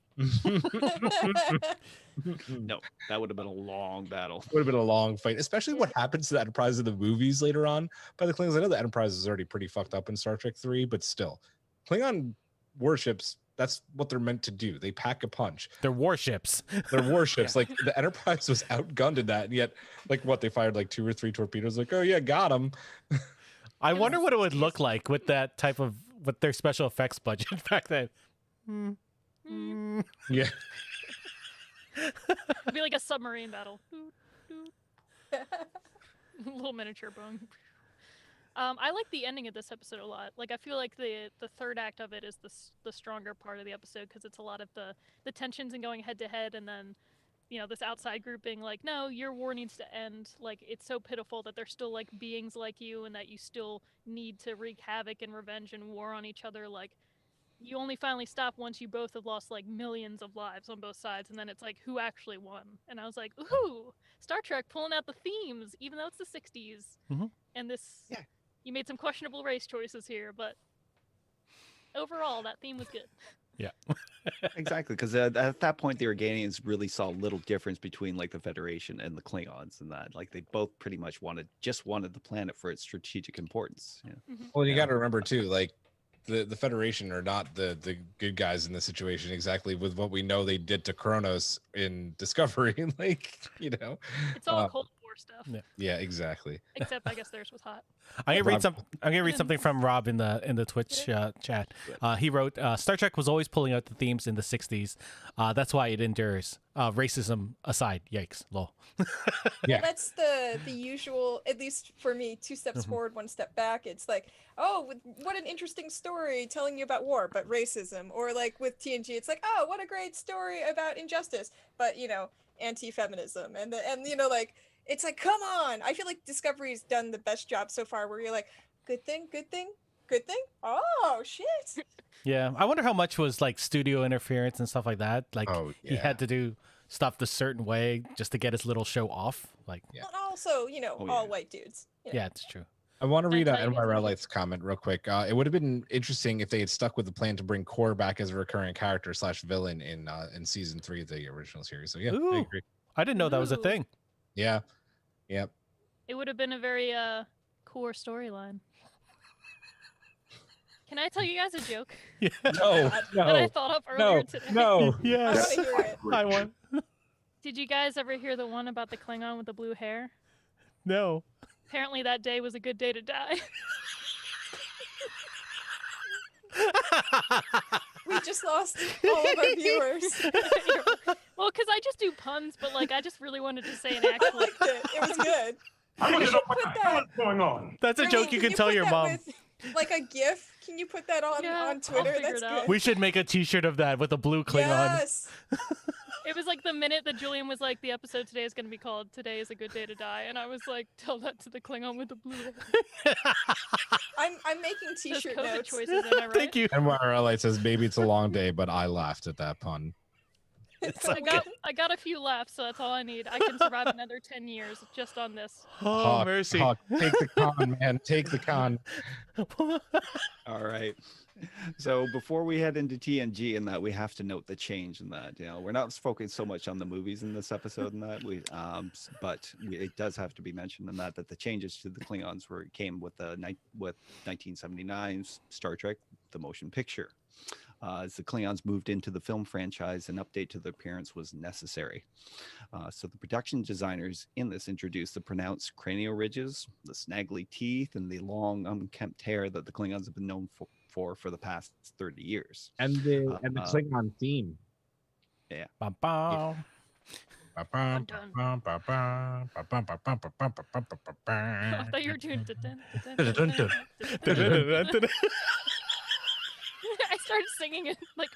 that would have been a long battle. Would have been a long fight, especially what happens to the Enterprise in the movies later on by the Klingons. I know the Enterprise is already pretty fucked up in Star Trek 3, but still, Klingon warships, that's what they're meant to do. They pack a punch. They're warships. They're warships. Like, the Enterprise was outgunned in that, and yet, like, what, they fired like 2 or 3 torpedoes. Like, oh yeah, got them. I wonder what it would look like with that type of, with their special effects budget back then. Yeah. It'd be like a submarine battle. Little miniature bone. I like the ending of this episode a lot. Like, I feel like the third act of it is the stronger part of the episode, because it's a lot of the tensions and going head to head, and then this outside group being like, no, your war needs to end. Like, it's so pitiful that they're still like beings like you, and that you still need to wreak havoc and revenge and war on each other. Like, you only finally stop once you both have lost like millions of lives on both sides, and then it's like, who actually won? And I was like, ooh, Star Trek pulling out the themes, even though it's the 60s. And this, you made some questionable race choices here, but overall, that theme was good. Yeah. Exactly, because at that point, the Organians really saw little difference between like the Federation and the Klingons, and that like they both pretty much wanted the planet for its strategic importance. Yeah. Well, you got to remember too, like, the Federation are not the good guys in this situation, exactly with what we know they did to Kronos in Discovery. Like, It's all Cold War stuff. Yeah, exactly. Except I guess theirs was hot. I'm gonna read something from Rob in the Twitch chat. He wrote, Star Trek was always pulling out the themes in the 60s. That's why it endures. Racism aside, yikes, lol. Yeah. That's the usual, at least for me, 2 steps forward, 1 step back. It's like, oh, what an interesting story telling you about war, but racism. Or like with TNG, it's like, oh, what a great story about injustice, but anti-feminism. And like, it's like, come on. I feel like Discovery's done the best job so far, where you're like, good thing, good thing, good thing. Oh shit. Yeah, I wonder how much was like studio interference and stuff like that. Like, he yeah. had to do stuff the certain way just to get his little show off. Like, But also, all white dudes. yeah, it's true. I want to read That's how you get NY to Light's comment real quick. It would have been interesting if they had stuck with the plan to bring Core back as a recurring character / villain in season 3 of the original series. So yeah, Ooh. I agree. I didn't know that was a Ooh. thing. Yeah. Yep. It would have been a very core storyline. Can I tell you guys a joke Yeah. No, that I no, thought up no, earlier today? no. I want Yes. to hear it. I want. Did you guys ever hear the one about the Klingon with the blue hair? No. Apparently that day was a good day to die. We just lost all of our viewers. Well, because I just do puns, but like I just really wanted to say an I actual. liked it. It was good. I want You to know should what put the hell that. is going on. That's a Remy, joke you can tell put your that mom. with, like a GIF. Can you put that on Yeah, I'll Twitter? figure That's it out. good. We should make a T-shirt of that with a blue Klingon. Yes. It was like the minute that Julian was like, the episode today is going to be called "Today is a Good Day to Die," and I was like, tell that to the Klingon with the blue hair. I'm making Those T-shirt COVID notes. choices, am I right? Thank you. And Light says, maybe it's a long day, but I laughed at that pun. It's I okay. I got a few laughs, so that's all I need. I can survive another 10 years just on this. Oh, Hawk, mercy. Hawk, take the con, man. Take the con. All right. So before we head into TNG and that, we have to note the change in that. You know, we're not focusing so much on the movies in this episode and that but it does have to be mentioned in that the changes to the Klingons came with 1979's Star Trek: The Motion Picture. As the Klingons moved into the film franchise, an update to their appearance was necessary. So the production designers in this introduced the pronounced cranial ridges, the snaggly teeth, and the long unkempt hair that the Klingons have been known for the past 30 years. And the Klingon theme. Bum, bum. I thought you were doing. I started singing it like.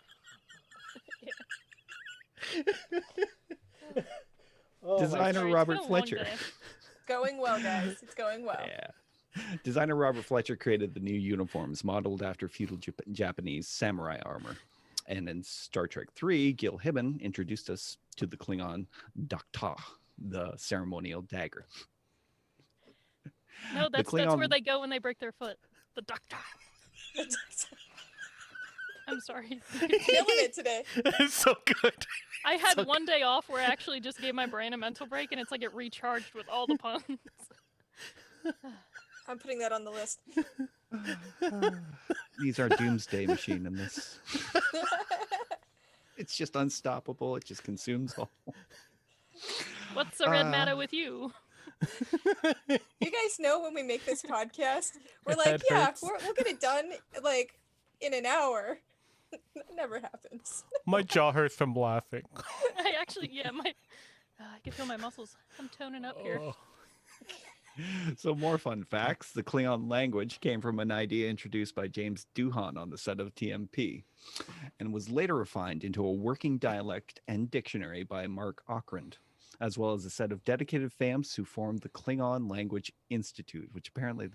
Designer Robert Fletcher. Going well, guys. It's going well. Yeah. Designer Robert Fletcher created the new uniforms modeled after feudal Japanese samurai armor. And in Star Trek 3, Gil Hibben introduced us to the Klingon Dakta, the ceremonial dagger. No, that's where they go when they break their foot. The doctor. I'm sorry. Killing it today. It's so good. I had one day off where I actually just gave my brain a mental break, and it's like it recharged with all the puns. I'm putting that on the list. These are doomsday machine in this. It's just unstoppable. It just consumes all. What's the red matter with you? You guys know when we make this podcast, we're My like, head yeah, hurts. we'll get it done like in an hour. That never happens. My jaw hurts from laughing. I actually, yeah, I can feel my muscles. I'm toning up here. Oh. So more fun facts. The Klingon language came from an idea introduced by James Doohan on the set of TMP and was later refined into a working dialect and dictionary by Mark Okrand, as well as a set of dedicated FAMs who formed the Klingon Language Institute, which apparently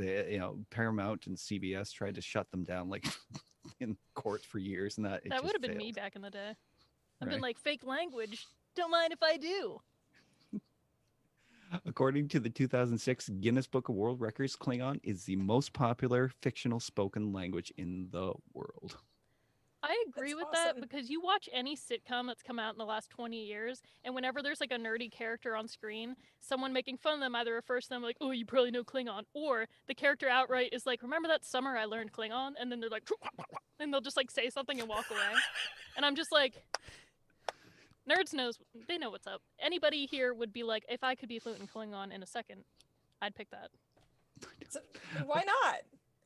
Paramount and CBS tried to shut them down like in court for years, and that That would have been me back in the day. I've been like, fake language. Don't mind if I do. According to the 2006 Guinness Book of World Records, Klingon is the most popular fictional spoken language in the world. I agree That's with that awesome. because you watch any sitcom that's come out in the last 20 years, and whenever there's like a nerdy character on screen, someone making fun of them either refers to them like, oh, you probably know Klingon, or the character outright is like, remember that summer I learned Klingon? And then they're like, and they'll just like say something and walk away. And I'm just like, nerds they know what's up. Anybody here would be like, if I could be fluent in Klingon in a second, I'd pick that. So, why not?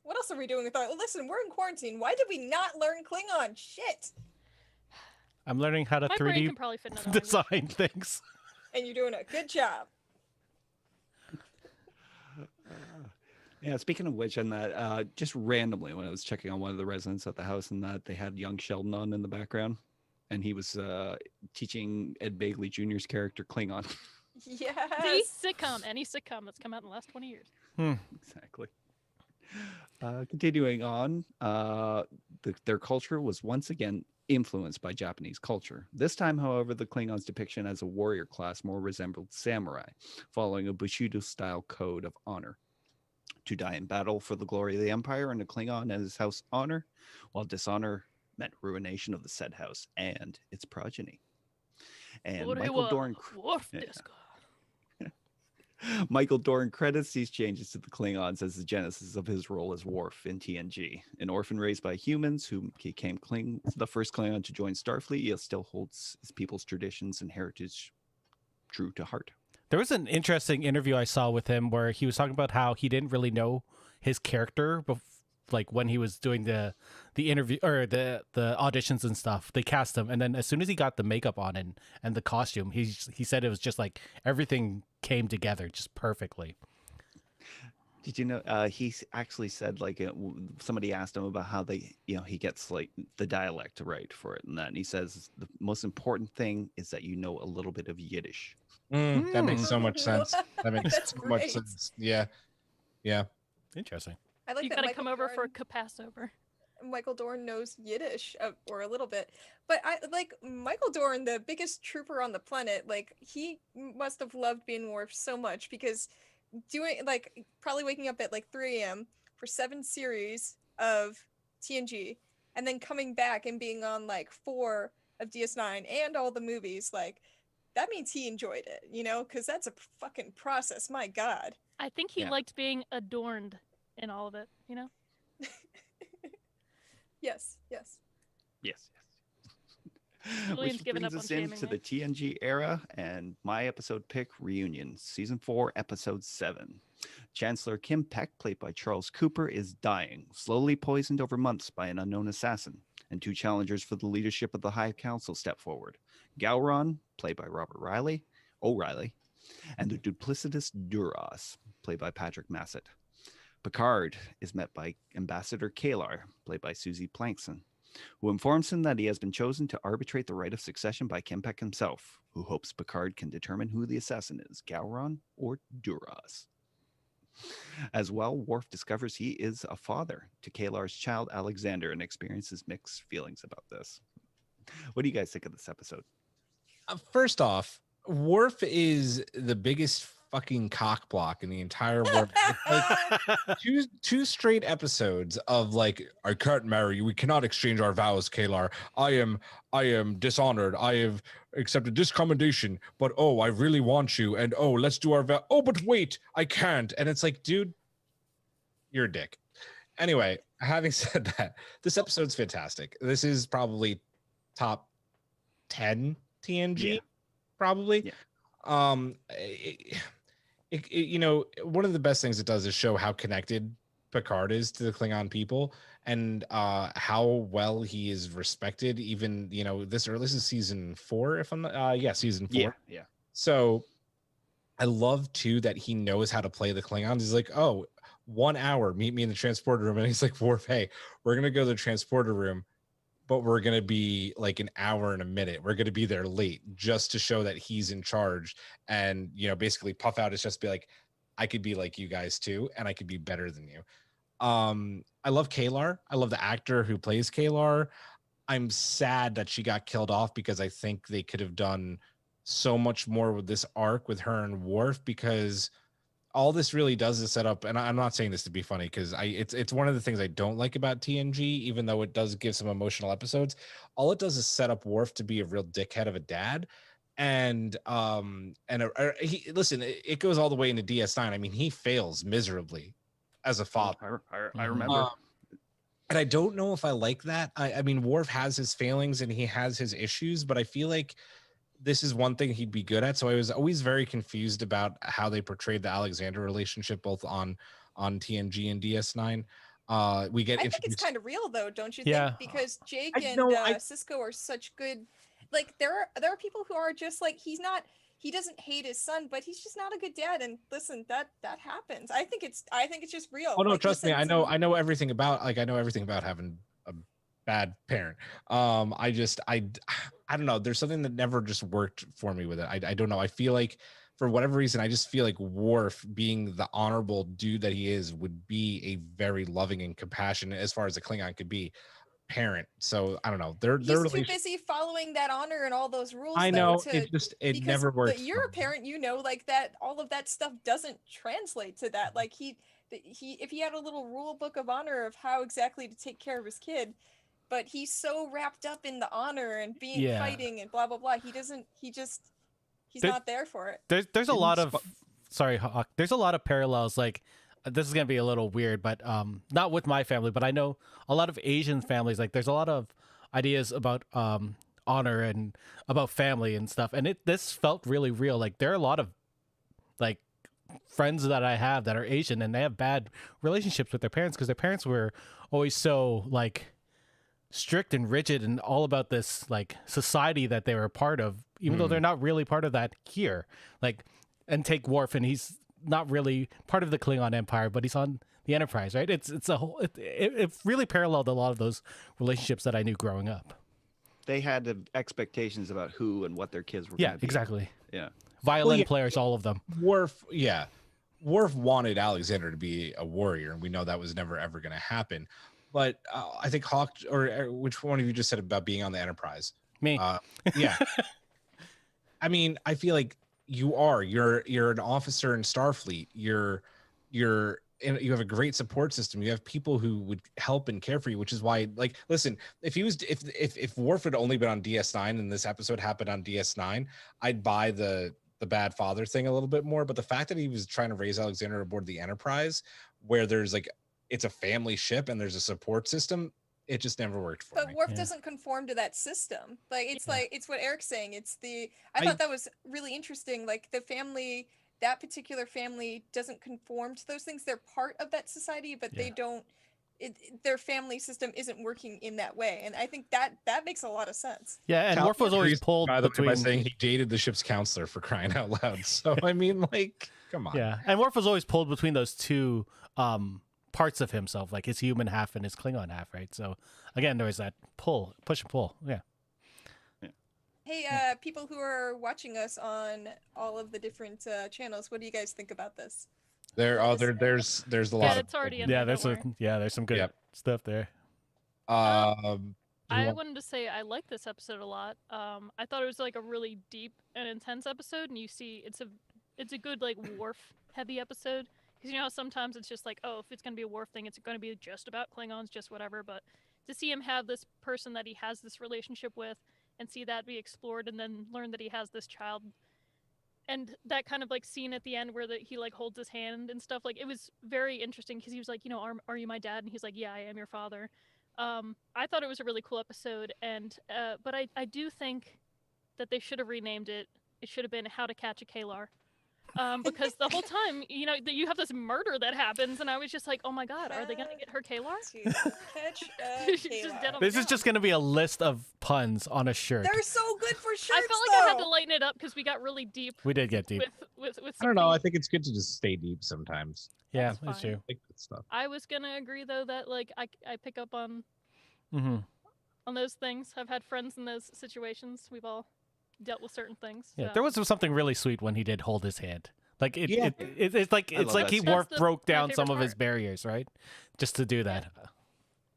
What else are we doing with our... Listen, we're in quarantine. Why did we not learn Klingon? Shit. I'm learning how to My brain 3D can probably fit in another language. design things. And you're doing a good job. Yeah, speaking of which, on that, just randomly when I was checking on one of the residents at the house, and that they had young Sheldon on in the background, and he was teaching Ed Begley Jr.'s character Klingon. Yes. Any sitcom that's come out in the last 20 years. Exactly. Continuing on, their culture was once again influenced by Japanese culture. This time, however, the Klingons' depiction as a warrior class more resembled samurai, following a Bushido-style code of honor. To die in battle for the glory of the Empire and a Klingon and his house honor, while dishonor meant ruination of the said house and its progeny. And Michael Dorn... Worf Yeah. this guy. Michael Dorn credits these changes to the Klingons as the genesis of his role as Worf in TNG. An orphan raised by humans who became the first Klingon to join Starfleet, he still holds his people's traditions and heritage true to heart. There was an interesting interview I saw with him where he was talking about how he didn't really know his character like when he was doing the interview or the auditions and stuff. They cast him, and then as soon as he got the makeup on and the costume, he said it was just like everything came together just perfectly. Did you know he actually said like somebody asked him about how he gets like the dialect right for it, and that, and he says the most important thing is that you know a little bit of Yiddish. That makes so much sense. That makes That's so great. much sense. Yeah. Interesting. I like You that gotta Michael come over for Dorn- Passover. Michael Dorn knows Yiddish or a little bit, but I like Michael Dorn, the biggest trooper on the planet. Like he must have loved being Worf so much because doing like probably waking up at like 3 a.m. for 7 series of TNG and then coming back and being on like 4 of DS9 and all the movies. Like that means he enjoyed it, because that's a fucking process. My God. I think he Yeah. liked being adorned in all of it, Yes. Yes. Julian's Which given brings up on us shaming into me. the TNG era and my episode pick, Reunion, Season 4, Episode 7. Chancellor Kim Peck, played by Charles Cooper, is dying, slowly poisoned over months by an unknown assassin, and 2 challengers for the leadership of the High Council step forward. Gowron, played by Robert O'Reilly, and the duplicitous Duras, played by Patrick Massett. Picard is met by Ambassador Kalar, played by Susie Plankson, who informs him that he has been chosen to arbitrate the right of succession by Kempek himself, who hopes Picard can determine who the assassin is, Gowron or Duras. As well, Worf discovers he is a father to Kalar's child, Alexander, and experiences mixed feelings about this. What do you guys think of this episode? First off, Worf is the biggest fucking cock block in the entire world. It's like two straight episodes of like, I can't marry you. We cannot exchange our vows, Kalar. I am dishonored. I have accepted this commendation, but oh, I really want you. And oh, let's do our vow. Oh, but wait, I can't. And it's like, dude, you're a dick. Anyway, having said that, this episode's fantastic. This is probably top 10 TNG, probably. One of the best things it does is show how connected Picard is to the Klingon people and how well he is respected. Even this is season 4, if I'm not, season 4. Yeah. So I love too that he knows how to play the Klingons. He's like, oh, 1 hour, meet me in the transporter room, and he's like, Worf, hey, we're gonna go to the transporter room, but we're going to be like an hour and a minute. We're going to be there late just to show that he's in charge. And, basically puff out is just be like, I could be like you guys too. And I could be better than you. I love Kalar. I love the actor who plays Kalar. I'm sad that she got killed off because I think they could have done so much more with this arc with her and Worf, because all this really does is set up, and I'm not saying this to be funny because it's one of the things I don't like about TNG, even though it does give some emotional episodes. All it does is set up Worf to be a real dickhead of a dad. And listen, it goes all the way into DS9. I mean, he fails miserably as a father. I remember. And I don't know if I like that. I mean, Worf has his failings and he has his issues, but I feel like this is one thing he'd be good at. So I was always very confused about how they portrayed the Alexander relationship, both on TNG and DS9. We get I think it's kind of real though, don't you Yeah. think? Because Jake I and know, Cisco are such good. Like there are people who are just like he doesn't hate his son, but he's just not a good dad. And listen, that happens. I think it's just real. Oh no, like, trust me, I know listen, everything about having a bad parent. I don't know. There's something that never just worked for me with it. I don't know. I feel like for whatever reason, I just feel like Worf, being the honorable dude that he is, would be a very loving and compassionate, as far as a Klingon could be, parent. So I don't know. He's too busy following that honor and all those rules. I know it because never works. You're a parent, like that. All of that stuff doesn't translate to that. Like if he had a little rule book of honor of how exactly to take care of his kid, but he's so wrapped up in the honor and being fighting and blah blah blah. He's not there for it. There's a lot of sorry, Hawk. There's a lot of parallels. Like, this is gonna be a little weird, but not with my family, but I know a lot of Asian families. Like, there's a lot of ideas about honor and about family and stuff, and this felt really real. Like, there are a lot of like friends that I have that are Asian, and they have bad relationships with their parents because their parents were always so like strict and rigid and all about this like society that they were a part of, even though they're not really part of that here. Like, and take Worf, and he's not really part of the Klingon Empire, but he's on the Enterprise, right? It's a whole. It really paralleled a lot of those relationships that I knew growing up. They had expectations about who and what their kids were. Yeah, gonna be. exactly. Yeah. Violin players, all of them. Worf wanted Alexander to be a warrior, and we know that was never ever going to happen. But I think Hawk, or which one of you just said about being on the Enterprise? Me. Yeah. I mean, I feel like you're an officer in Starfleet. You have a great support system. You have people who would help and care for you, which is why, like, listen, if Worf had only been on DS9 and this episode happened on DS9, I'd buy the bad father thing a little bit more. But the fact that he was trying to raise Alexander aboard the Enterprise, where there's like, it's a family ship and there's a support system, it just never worked for me. But Worf doesn't conform to that system. Like, it's like, it's what Eric's saying. It's I thought that was really interesting. Like, the family, that particular family doesn't conform to those things. They're part of that society, but they don't, their family system isn't working in that way. And I think that makes a lot of sense. Yeah, and Worf was always pulled by between saying he dated the ship's counselor, for crying out loud. So I mean, like, come on. Yeah, and Worf was always pulled between those two parts of himself, like his human half and his Klingon half, right? So again, there was that push and pull. Yeah. Hey, people who are watching us on all of the different channels, what do you guys think about this? There's a lot. Yeah, of it's already in Yeah, there. there's some good stuff there. I wanted to say I like this episode a lot. I thought it was like a really deep and intense episode, and you see it's a good like Worf heavy episode, because you know how sometimes it's just like, oh, if it's gonna be a Worf thing, it's gonna be just about Klingons, just whatever. But to see him have this person that he has this relationship with, and see that be explored, and then learn that he has this child, and that kind of like scene at the end where he like holds his hand and stuff, like it was very interesting, because he was like, you know, are you my dad? And he's like, yeah, I am your father. I thought it was a really cool episode, and but I do think that they should have renamed it. It should have been How to Catch a Kalar. Because the whole time, you know, you have this murder that happens, and I was just like, oh my god, are they gonna get her Kalar? Catch a She's just dead on This the is just gonna be a list of puns on a shirt. They're so good for shirts, I felt like I had to lighten it up because we got really deep. We did get deep. With I don't know. I think it's good to just stay deep sometimes. Yeah, That's that's fine. true. Like that stuff. I was gonna agree though that like I pick up on those things. I've had friends in those situations. We've all dealt with certain things. Yeah, so. there was something really sweet when he did hold his hand. Like it's like love like that he stuff. broke my down some favorite of his part. barriers, right? Just to do that.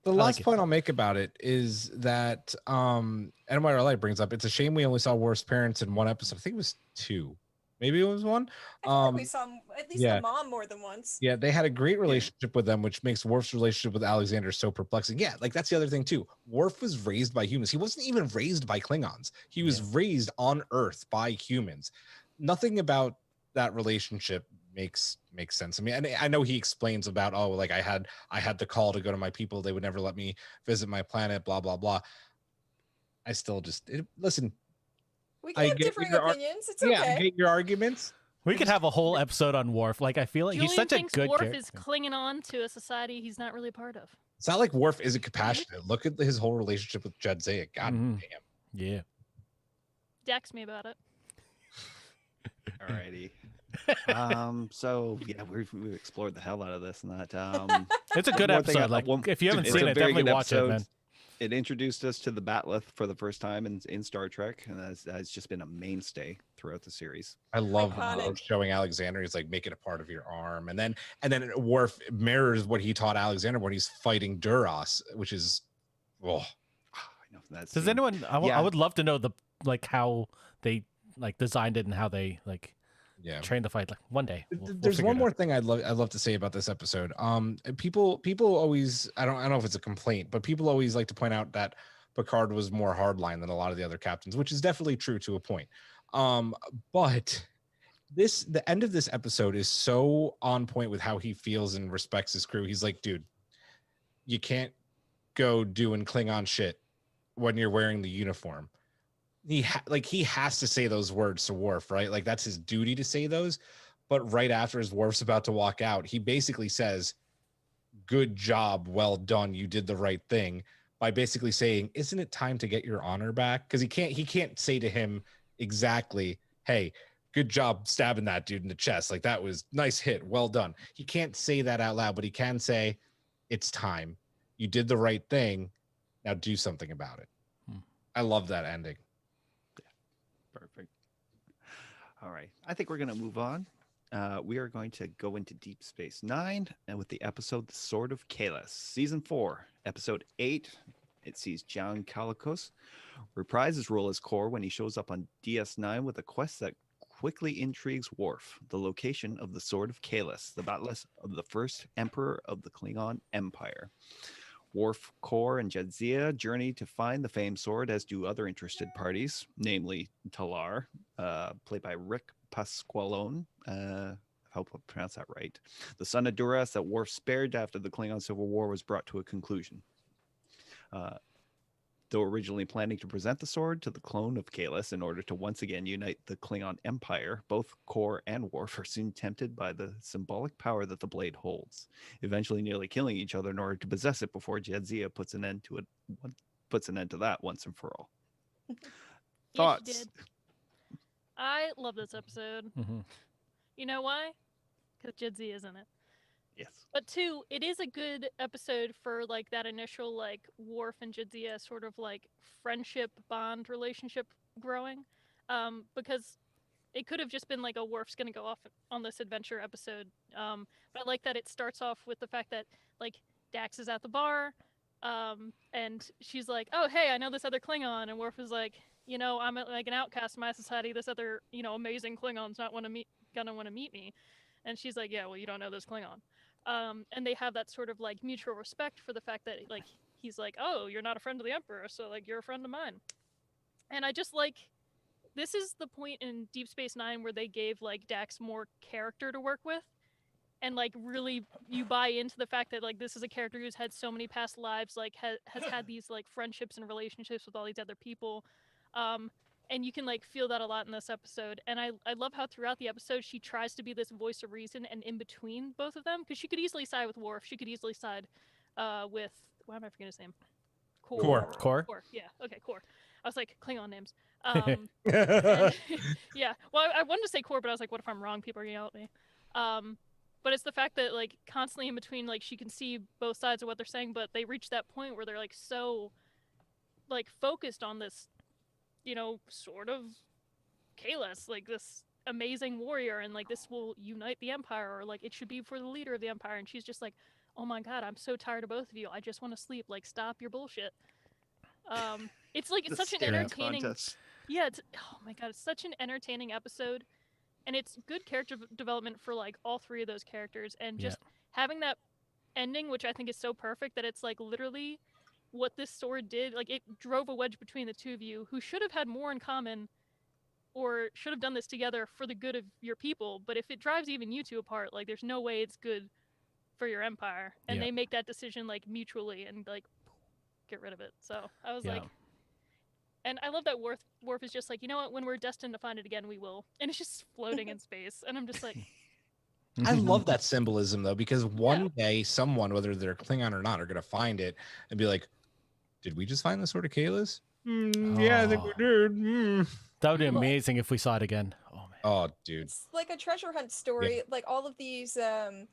The I last like it. point I'll make about it is that NYR Light brings up, it's a shame we only saw Worf's parents in one episode. I think it was 2. Maybe it was 1. I feel like we saw at least the mom more than once. Yeah, they had a great relationship with them, which makes Worf's relationship with Alexander so perplexing. Yeah, like that's the other thing too. Worf was raised by humans. He wasn't even raised by Klingons. He was raised on Earth by humans. Nothing about that relationship makes sense. I mean, and I know he explains about, oh, like I had the call to go to my people. They would never let me visit my planet, blah, blah, blah. I still listen. We can have differing opinions. It's okay. Yeah, I get your arguments. We could have a whole episode on Worf. Like I feel like Julian he's such a thinks good Worf character. is clinging on to a society he's not really part of. It's not like Worf isn't compassionate. Look at his whole relationship with Jadzia. God damn. Yeah. Dex me about it. Alrighty. So yeah, we've explored the hell out of this and that. It's a good One thing episode. Like if you haven't it's seen a it, very definitely good watch it, episode. man. It introduced us to the Batleth for the first time in Star Trek, and that's just been a mainstay throughout the series. I love Iconic. showing Alexander. He's like, make it a part of your arm, and then Worf mirrors what he taught Alexander when he's fighting Duras, which is, oh, I know that's. Does anyone? I would love to know how they like designed it and how they like trained the fight. Like one day. We'll There's figure one it more out. thing I'd love to say about this episode. People always, I don't know if it's a complaint, but people always like to point out that Picard was more hardline than a lot of the other captains, which is definitely true to a point. But the end of this episode is so on point with how he feels and respects his crew. He's like, dude, you can't go doing Klingon shit when you're wearing the uniform. He has to say those words to Worf, right? Like that's his duty to say those. But right after his Worf's about to walk out, he basically says, good job, well done, you did the right thing, by basically saying, isn't it time to get your honor back? Because he can't say to him exactly, hey, good job stabbing that dude in the chest, like that was nice hit, well done. He can't say that out loud, but he can say, it's time, you did the right thing, now do something about it. I love that ending. Perfect. All right. I think we're going to move on. We are going to go into Deep Space Nine and with the episode The Sword of Kahless, Season 4, Episode 8. It sees John Kalikos reprise his role as Kor when he shows up on DS9 with a quest that quickly intrigues Worf, the location of the Sword of Kahless, the battle of the first Emperor of the Klingon Empire. Worf, Kor, and Jadzia journey to find the famed sword, as do other interested parties, namely Talar, played by Rick Pasqualone. I hope I pronounced that right. The son of Duras that Worf spared after the Klingon Civil War was brought to a conclusion. Though originally planning to present the sword to the clone of Kahless in order to once again unite the Klingon Empire, both Kor and Worf are soon tempted by the symbolic power that the blade holds, eventually nearly killing each other in order to possess it before Jadzia puts an end to that once and for all. Thoughts? Yes, she did. I love this episode. Mm-hmm. You know why? Because Jadzia is in it. Yes. But two, it is a good episode for like that initial like Worf and Jadzia sort of like friendship bond relationship growing, because it could have just been like a Worf's gonna go off on this adventure episode. But I like that it starts off with the fact that like Dax is at the bar, and she's like, "Oh hey, I know this other Klingon," and Worf is like, "You know, I'm like an outcast in my society. This other amazing Klingon's not gonna want to meet me," and she's like, "Yeah, well you don't know this Klingon." And they have that sort of like mutual respect for the fact that like he's like, oh, you're not a friend of the Emperor, so like you're a friend of mine. And I just like, this is the point in Deep Space Nine where they gave like Dax more character to work with, and like really you buy into the fact that like this is a character who's had so many past lives, like has had these like friendships and relationships with all these other people. And you can like feel that a lot in this episode, and I love how throughout the episode she tries to be this voice of reason and in between both of them, because she could easily side with Worf, she could easily side with, why am I forgetting his name? Kor. Yeah, okay, Kor. I was like, Klingon names. And, yeah, well I wanted to say Kor, but I was like, what if I'm wrong? People are gonna yell at me. But it's the fact that like constantly in between, like she can see both sides of what they're saying, but they reach that point where they're like so like focused on this sort of Kahless, like this amazing warrior, and like this will unite the Empire, or like it should be for the leader of the Empire. And she's just like, oh my god, I'm so tired of both of you. I just want to sleep. Like, stop your bullshit. It's like it's such an entertaining. Yeah, oh my god, it's such an entertaining episode, and it's good character development for like all three of those characters, and just having that ending, which I think is so perfect, that it's like literally what this sword did. Like it drove a wedge between the two of you who should have had more in common, or should have done this together for the good of your people. But if it drives even you two apart, like there's no way it's good for your empire. And they make that decision like mutually and like get rid of it. So I was like, and I love that Worf is just like, you know what, when we're destined to find it again, we will. And it's just floating in space, and I'm just like, I love that symbolism though, because one day someone, whether they're Klingon or not, are gonna find it and be like, did we just find the Sword of Kahless? Yeah, I think we did. That would be amazing if we saw it again. Oh man. Oh, dude. It's like a treasure hunt story. Like all of these, a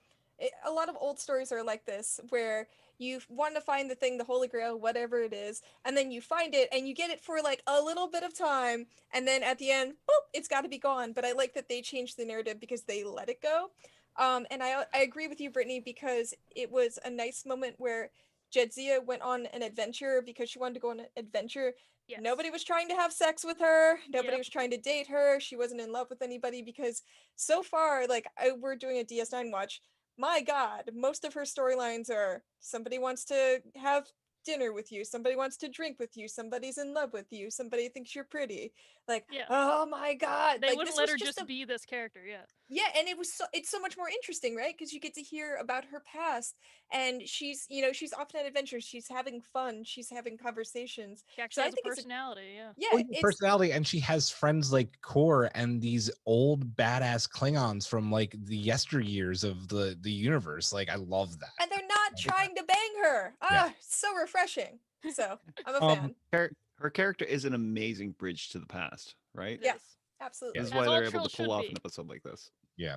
lot of old stories are like this, where you want to find the thing, the Holy Grail, whatever it is, and then you find it and you get it for like a little bit of time, and then at the end, boop, it's got to be gone. But I like that they changed the narrative because they let it go. And I agree with you, Brittany, because it was a nice moment where Jadzia went on an adventure because she wanted to go on an adventure. yes. Nobody was trying to have sex with her. Nobody was trying to date her. She wasn't in love with anybody, because so far, like we're doing a DS9 watch. My God, most of her storylines are somebody wants to have dinner with you, somebody wants to drink with you, somebody's in love with you, somebody thinks you're pretty. Like, Yeah. oh my god, They like wouldn't this let was her just just be this character, yeah. yeah, and it's so much more interesting, right? Because you get to hear about her past, and she's she's often at adventures, she's having fun, she's having conversations. She actually I has a think personality, yeah. yeah, Well, yeah, it's personality, and she has friends like Kor and these old badass Klingons from like the yesteryears of the universe. Like, I love that. and they're not trying to bang her. Yeah. It's so refreshing. So I'm a Um, fan. Her character is an amazing bridge to the past, right? It Yeah. is. Absolutely. This is As why all they're able trolls to pull should off be. an episode like this. Yeah,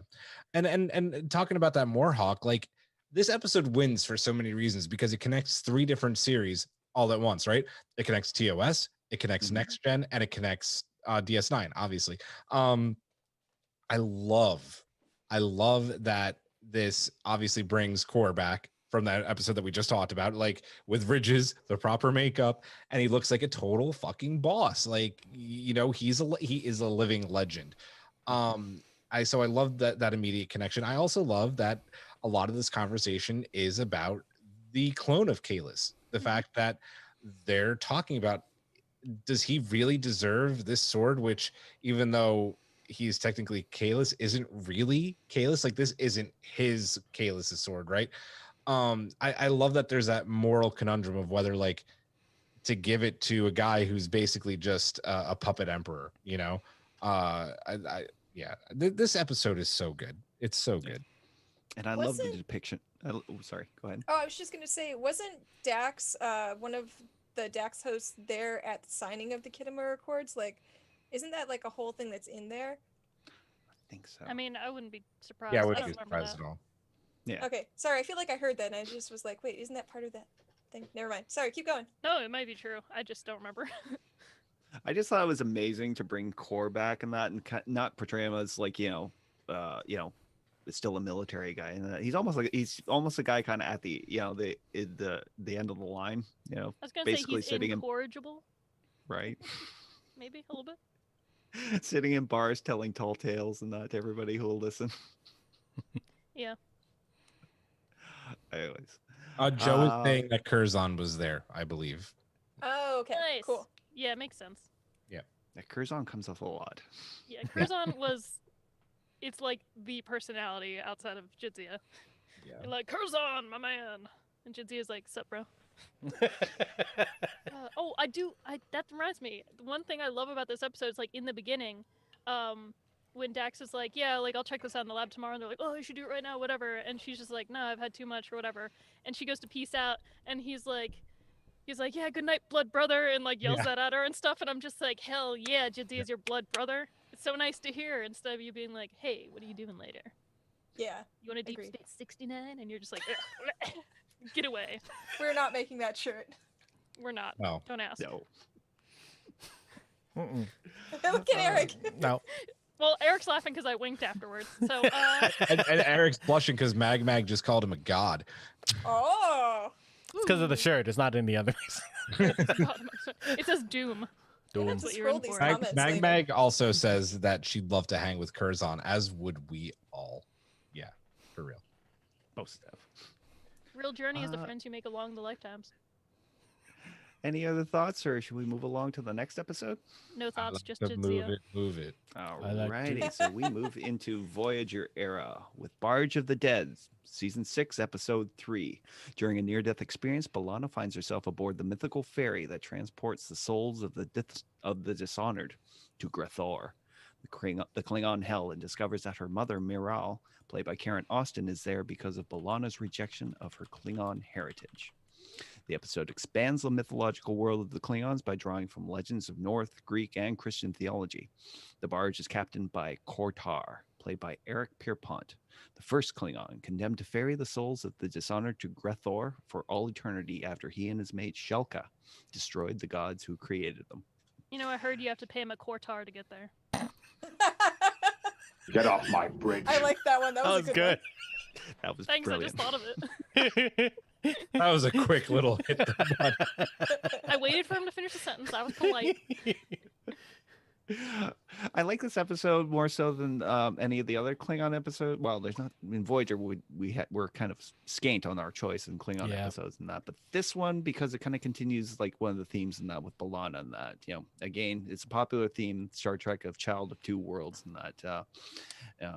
and talking about that more, Hawk, like this episode wins for so many reasons because it connects 3 different series all at once, right? It connects TOS, it connects Mhm. Next Gen, and it connects DS9, obviously. I love that this obviously brings Core back from that episode that we just talked about, like with ridges, the proper makeup, and he looks like a total fucking boss. Like, you know, he is a living legend. I love that immediate connection. I also love that a lot of this conversation is about the clone of Kalis. The fact that they're talking about, does he really deserve this sword? Which, even though he's technically Kalis, isn't really Kalis. Like, this isn't his Kalis' sword, right? I love that there's that moral conundrum of whether, like, to give it to a guy who's basically just a puppet emperor, you know? This episode is so good. It's so good. And I love the Wasn't- depiction. Sorry, go ahead. Oh, I was just gonna say, wasn't Dax one of the Dax hosts there at the signing of the Kittimer Accords? Like, isn't that like a whole thing that's in there? I think so. I mean, I wouldn't be surprised. Yeah, I I wouldn't don't be remember surprised that. at all. Yeah. Okay, sorry, I feel like I heard that and I just was like, wait, isn't that part of that thing? Never mind. Sorry, keep going. No, it might be true. I just don't remember. I just thought it was amazing to bring Core back in that and not portray him as like still a military guy, and he's almost a guy kind of at the the end of the line. You know, I was gonna basically say he's sitting incorrigible, right, maybe a little bit. sitting in bars telling tall tales and that to everybody who will listen. Yeah. Anyways, Joe is saying that Curzon was there, I believe. Oh, okay, Nice. cool. Yeah, it makes sense. that Curzon comes up a lot. Yeah, Curzon was. It's like the personality outside of Jizia. You're like, Curzon, my man. And Jidzia's like, sup, bro. That reminds me. The one thing I love about this episode is like in the beginning, when Dax is like, yeah, like I'll check this out in the lab tomorrow. And they're like, oh, you should do it right now, whatever. And she's just like, no, I've had too much or whatever. And she goes to peace out. And he's like, yeah, good night, blood brother. And like yells that at her and stuff. And I'm just like, hell yeah, Jidzia's your blood brother. It's so nice to hear instead of you being like, hey, what are you doing later? Yeah, You want a Deep Agreed. Space 69? And you're just like, get away. we're not making that shirt. We're not. No. Don't ask. No, Look at Eric. No. Well, Eric's laughing because I winked afterwards. So, and Eric's blushing because Mag just called him a god. Oh, It's because of the shirt. It's not any other reason. it says Doom. You're That's to what you're scroll in these for. comments later. Mag also says that she'd love to hang with Curzon, as would we all. Yeah, for real. most stuff. Real journey is the Uh, friends you make along the lifetimes. Any other thoughts, or should we move along to the next episode? No thoughts, just Move Jizia. it, move it. like Alrighty, so we move into Voyager era with Barge of the Dead, season 6, episode 3. During a near-death experience, B'Elanna finds herself aboard the mythical ferry that transports the souls of the dishonored to Grethor, the Klingon hell, and discovers that her mother, Miral, played by Karen Austin, is there because of B'Elanna's rejection of her Klingon heritage. The episode expands the mythological world of the Klingons by drawing from legends of North, Greek, and Christian theology. The barge is captained by Kortar, played by Eric Pierpont, the first Klingon condemned to ferry the souls of the dishonored to Grethor for all eternity after he and his mate Shelka destroyed the gods who created them. You know, I heard you have to pay him a quartar to get there. Get off my bridge. I like that one. That That was, was a good. That was Thanks, brilliant. I just thought of it. That was a quick little hit. I waited for him to finish the sentence. I was polite. I like this episode more so than any of the other Klingon episodes. Well, there's not in Voyager. We're kind of scant on our choice in Klingon Yeah. episodes and that, but this one, because it kind of continues like one of the themes in that with B'Elanna and that, again, it's a popular theme, Star Trek, of child of two worlds, and that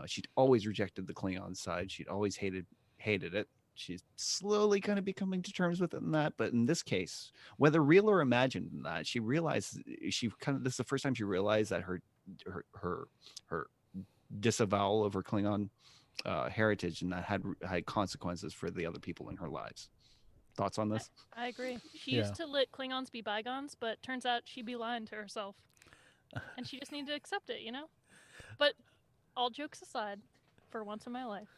she'd always rejected the Klingon side. She'd always hated it. She's slowly kind of becoming to terms with it in that, but in this case, whether real or imagined, in that she realized this is the first time she realized that her disavowal of her Klingon heritage and that had consequences for the other people in her lives. Thoughts on this? I agree. She Yeah. used to let Klingons be bygones, but turns out she'd be lying to herself. And she just needed to accept it, But all jokes aside, for once in my life,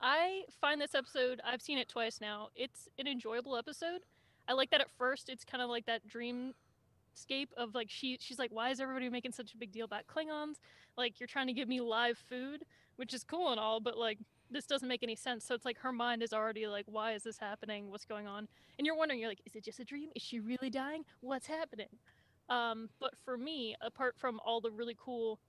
I find this episode, I've seen it twice now, it's an enjoyable episode. I like that at first, it's kind of like that dreamscape of like, she's like, why is everybody making such a big deal about Klingons? Like, you're trying to give me live food, which is cool and all, but like, this doesn't make any sense. So it's like her mind is already like, why is this happening? What's going on? And you're wondering, you're like, is it just a dream? Is she really dying? What's happening? But for me, apart from all the really cool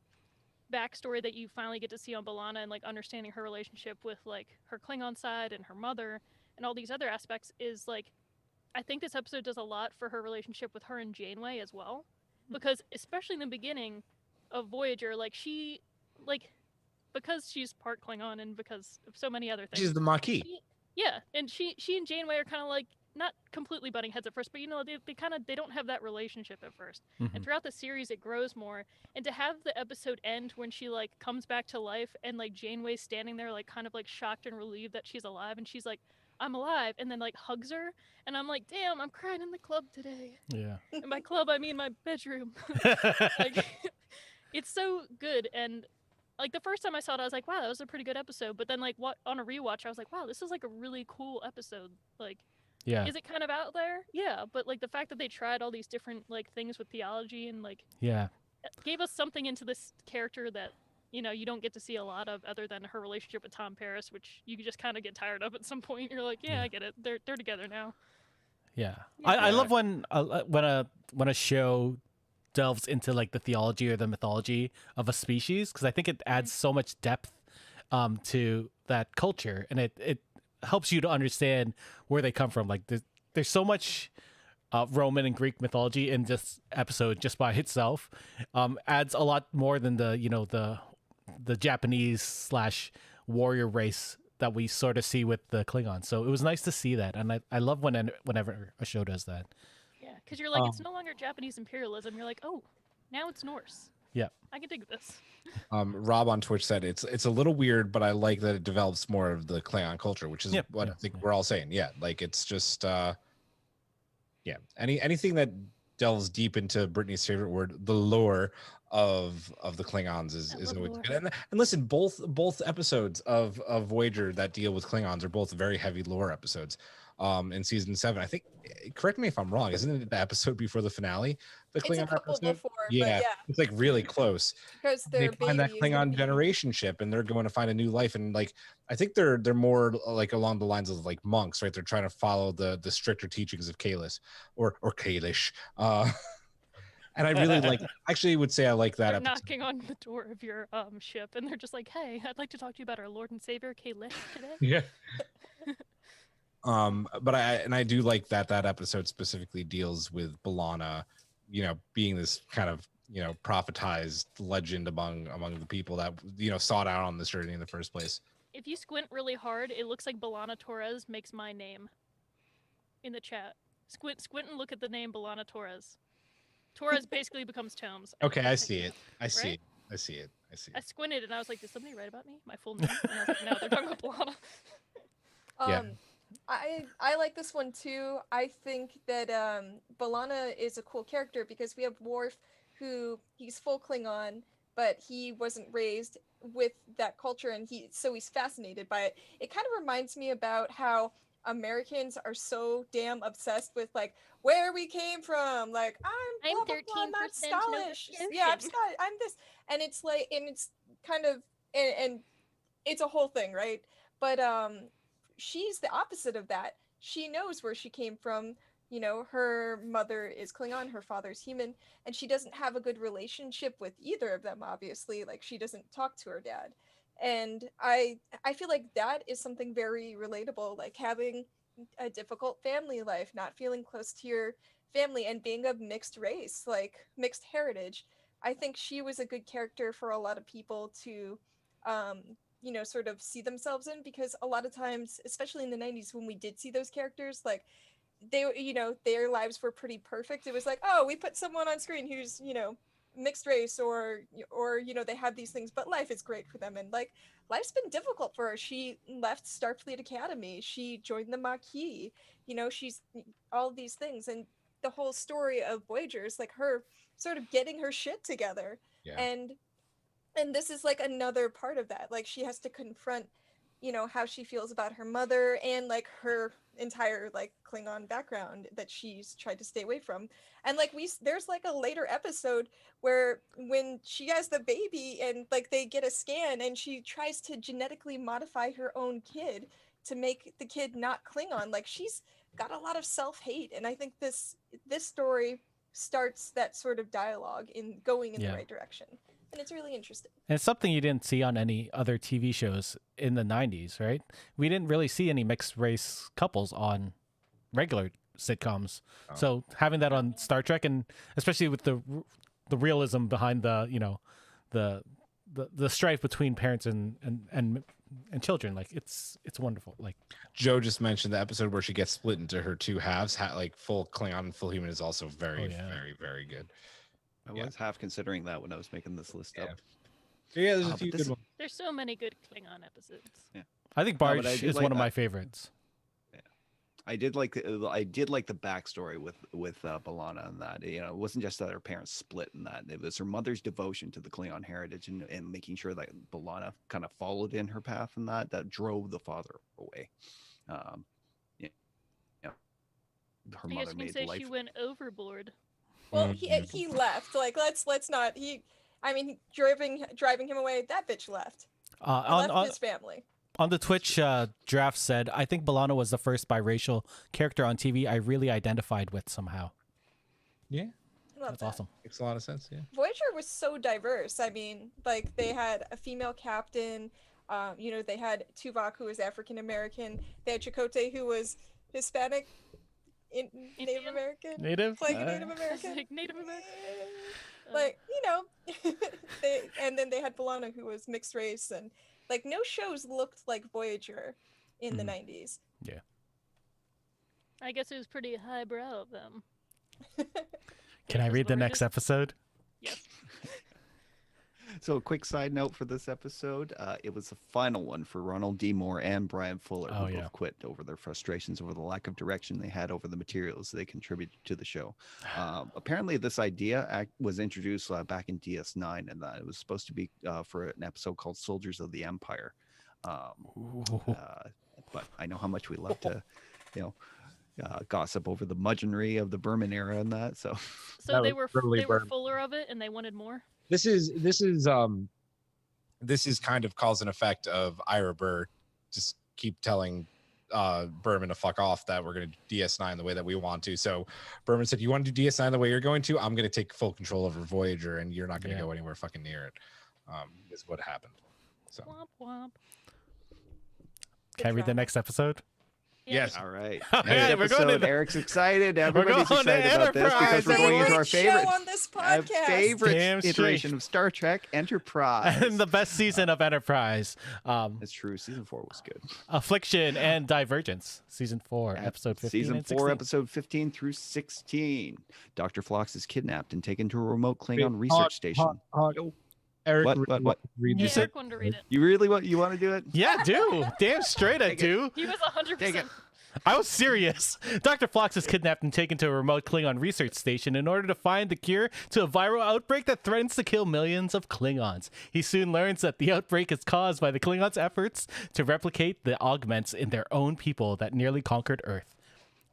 backstory that you finally get to see on B'Elanna and like understanding her relationship with like her Klingon side and her mother and all these other aspects, is like, I think this episode does a lot for her relationship with her and Janeway as well, because especially in the beginning of Voyager, like she, like, because she's part Klingon and because of so many other things. She's the Maquis. Yeah, and she and Janeway are kind of like not completely butting heads at first, but they don't have that relationship at first. And throughout the series, it grows more. And to have the episode end when she like comes back to life and like Janeway's standing there like kind of like shocked and relieved that she's alive, and she's like, I'm alive, and then like hugs her, and I'm like, damn, I'm crying in the club today. Yeah. And by club I mean my bedroom. Like, it's so good. And like the first time I saw it, I was like, wow, that was a pretty good episode. But then like on a rewatch, I was like, wow, this is like a really cool episode. Like, Yeah. is it kind of out there? Yeah, but like the fact that they tried all these different like things with theology and like Yeah. gave us something into this character that you don't get to see a lot of, other than her relationship with Tom Paris, which you just kind of get tired of at some point. You're like, yeah, I get it. They're together now. Yeah. I love when a show delves into like the theology or the mythology of a species, because I think it adds so much depth to that culture, and it helps you to understand where they come from. Like there's so much Roman and Greek mythology in this episode just by itself. Adds a lot more than the Japanese / warrior race that we sort of see with the Klingons. So it was nice to see that, and I love whenever a show does that. Yeah, because you're like, it's no longer Japanese imperialism. You're like, oh, now it's Norse. Yeah. I can dig this. Rob on Twitch said it's a little weird, but I like that it develops more of the Klingon culture, which is what I think we're all saying. Yeah, like it's just anything that delves deep into Brittany's favorite word, the lore of the Klingons is always good. And listen, both episodes of Voyager that deal with Klingons are both very heavy lore episodes. In season 7, I think, correct me if I'm wrong, isn't it the episode before the finale? The Klingon it's a couple episode? before, Yeah, it's like really close. Because They find that Klingon baby. generation ship, and they're going to find a new life. And like, I think they're more like along the lines of like monks, right? They're trying to follow the stricter teachings of Kalis or Kalish. And I really like. Actually, would say I like that. They're episode. knocking on the door of your ship, and they're just like, hey, I'd like to talk to you about our Lord and Savior, Kalish, today. Yeah. But I do like that episode specifically deals with B'Elanna, being this kind of prophetized legend among the people that sought out on this journey in the first place. If you squint really hard, it looks like B'Elanna Torres makes my name in the chat. Squint and look at the name B'Elanna Torres. Torres basically becomes Tomes. Okay, I see it. I see Right? it. I see it. I squinted and I was like, did somebody write about me? My full name? And I was like, no, they're talking about B'Elanna. Yeah. I like this one too. I think that B'Elanna is a cool character because we have Worf, who he's full Klingon, but he wasn't raised with that culture, and he's fascinated by it. It kind of reminds me about how Americans are so damn obsessed with like where we came from. Like I'm blah, blah, blah, I'm not 13% Nova Scottish. Yeah, I'm Scotian. Scottish. I'm this, and it's like, and it's kind of, and it's a whole thing, right? But she's the opposite of that. She knows where she came from. you know, her mother is Klingon, her father's human, and she doesn't have a good relationship with either of them, obviously. Like, she doesn't talk to her dad. And I feel like that is something very relatable, like having a difficult family life, not feeling close to your family, and being of mixed race, like mixed heritage. I think she was a good character for a lot of people to you know, sort of see themselves in, because a lot of times, especially in the 90s, when we did see those characters, like, they, you know, their lives were pretty perfect. It was like, oh, we put someone on screen who's, you know, mixed race, or you know, they have these things, but life is great for them. And like, life's been difficult for her. She left Starfleet Academy, she joined the Maquis, you know, she's all these things. And the whole story of Voyager is like her sort of getting her shit together. Yeah. And this is like another part of that. Like, she has to confront, you know, how she feels about her mother, and like her entire like Klingon background that she's tried to stay away from. And like, there's like a later episode where when she has the baby and like they get a scan, and she tries to genetically modify her own kid to make the kid not Klingon. Like, she's got a lot of self-hate, and I think this story starts that sort of dialogue in going in the right direction. And it's really interesting. And it's something you didn't see on any other TV shows in the 90s, right? We didn't really see any mixed race couples on regular sitcoms. Oh. So having that on Star Trek, and especially with the realism behind the, you know, the strife between parents and children, like it's wonderful. Like Joe just mentioned the episode where she gets split into her two halves, like full Klingon and full human, is also very, very good. I was half considering that when I was making this list up. Yeah, there's a few good ones. There's so many good Klingon episodes. Yeah, I think Barge is one of my favorites. Yeah, I did like the backstory with B'Elanna, and that, you know, it wasn't just that her parents split, and that it was her mother's devotion to the Klingon heritage, and making sure that B'Elanna kind of followed in her path, and that drove the father away. Yeah, her I guess mother you can made say life. she went overboard. Well, he left. Like, let's not. I mean, driving him away. That bitch left. Left his family. On the Twitch, Draft said, I think B'Elanna was the first biracial character on TV I really identified with somehow. Yeah, that's awesome. Makes a lot of sense. Yeah, Voyager was so diverse. I mean, like, they had a female captain. You know, they had Tuvok, who was African American. They had Chakotay, who was Hispanic. Native American? Native? Like Native American? Like Native American? Like, you know, and then they had B'Elanna, who was mixed race, and like, no shows looked like Voyager in the 90s. Yeah. I guess it was pretty highbrow of them. Can I read the next episode? Yes. So a quick side note for this episode, it was the final one for Ronald D. Moore and Brian Fuller, who both quit over their frustrations over the lack of direction they had over the materials they contributed to the show. Apparently this idea was introduced back in DS9, and that it was supposed to be for an episode called Soldiers of the Empire. But I know how much we love to, you know, gossip over the mudgeonry of the Berman era and that. So they were fuller of it, and they wanted more. This is kind of cause and effect of Ira Burr just keep telling Berman to fuck off, that we're going to do DS9 the way that we want to. So Berman said, you want to do DS9 the way you're going to? I'm going to take full control over Voyager, and you're not going to go anywhere fucking near it. Is what happened. So womp womp. Can I read the next episode? Yes. All right. Okay, we're going to Eric's excited. Everybody's excited about this because we're going into our favorite on this podcast. iteration of Star Trek, Enterprise. And the best season of Enterprise. That's true. Season 4 was good. Affliction and Divergence. Season 4, episode 15 Season and 4, 16. episode 15 through 16. Dr. Phlox is kidnapped and taken to a remote Klingon research station. Eric, what? Read Yeah, this. Eric wanted to read it. You really want to do it? Yeah, do. Damn straight I do. He was 100%. I was serious. Dr. Phlox is kidnapped and taken to a remote Klingon research station in order to find the cure to a viral outbreak that threatens to kill millions of Klingons. He soon learns that the outbreak is caused by the Klingons' efforts to replicate the augments in their own people that nearly conquered Earth.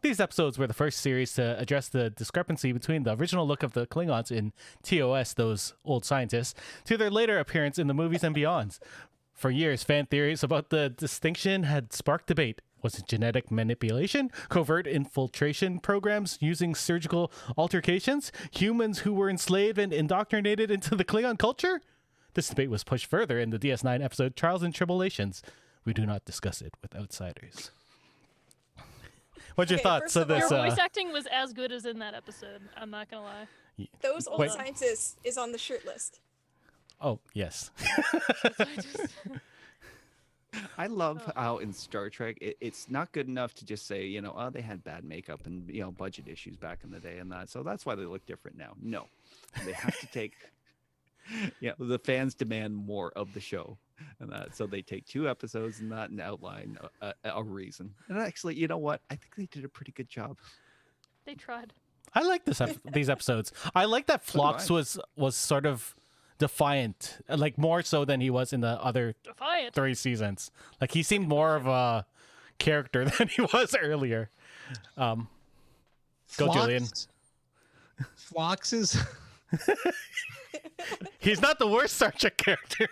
These episodes were the first series to address the discrepancy between the original look of the Klingons in TOS, those old scientists, to their later appearance in the movies and beyond. For years, fan theories about the distinction had sparked debate, Was it genetic manipulation, covert infiltration programs using surgical altercations, humans who were enslaved and indoctrinated into the Klingon culture? This debate was pushed further in the DS9 episode Trials and Tribulations. We do not discuss it with outsiders. What's your Okay, thoughts first of of this? Your voice acting was as good as in that episode. I'm not gonna lie. Those old Wait. scientists is on the shirt list. Oh, yes. I love how in Star Trek it's not good enough to just say, oh, they had bad makeup and budget issues back in the day and that, so that's why they look different now. No, they have to take. The fans demand more of the show, and that, so they take 2 episodes and that and outline a reason. And actually, you know what? I think they did a pretty good job. They tried. I like these episodes. I like that Phlox was sort of defiant, like more so than he was in the other Defiant. 3 seasons. Like he seemed more of a character than he was earlier. Go, Julian. Phlox is He's not the worst Star Trek character.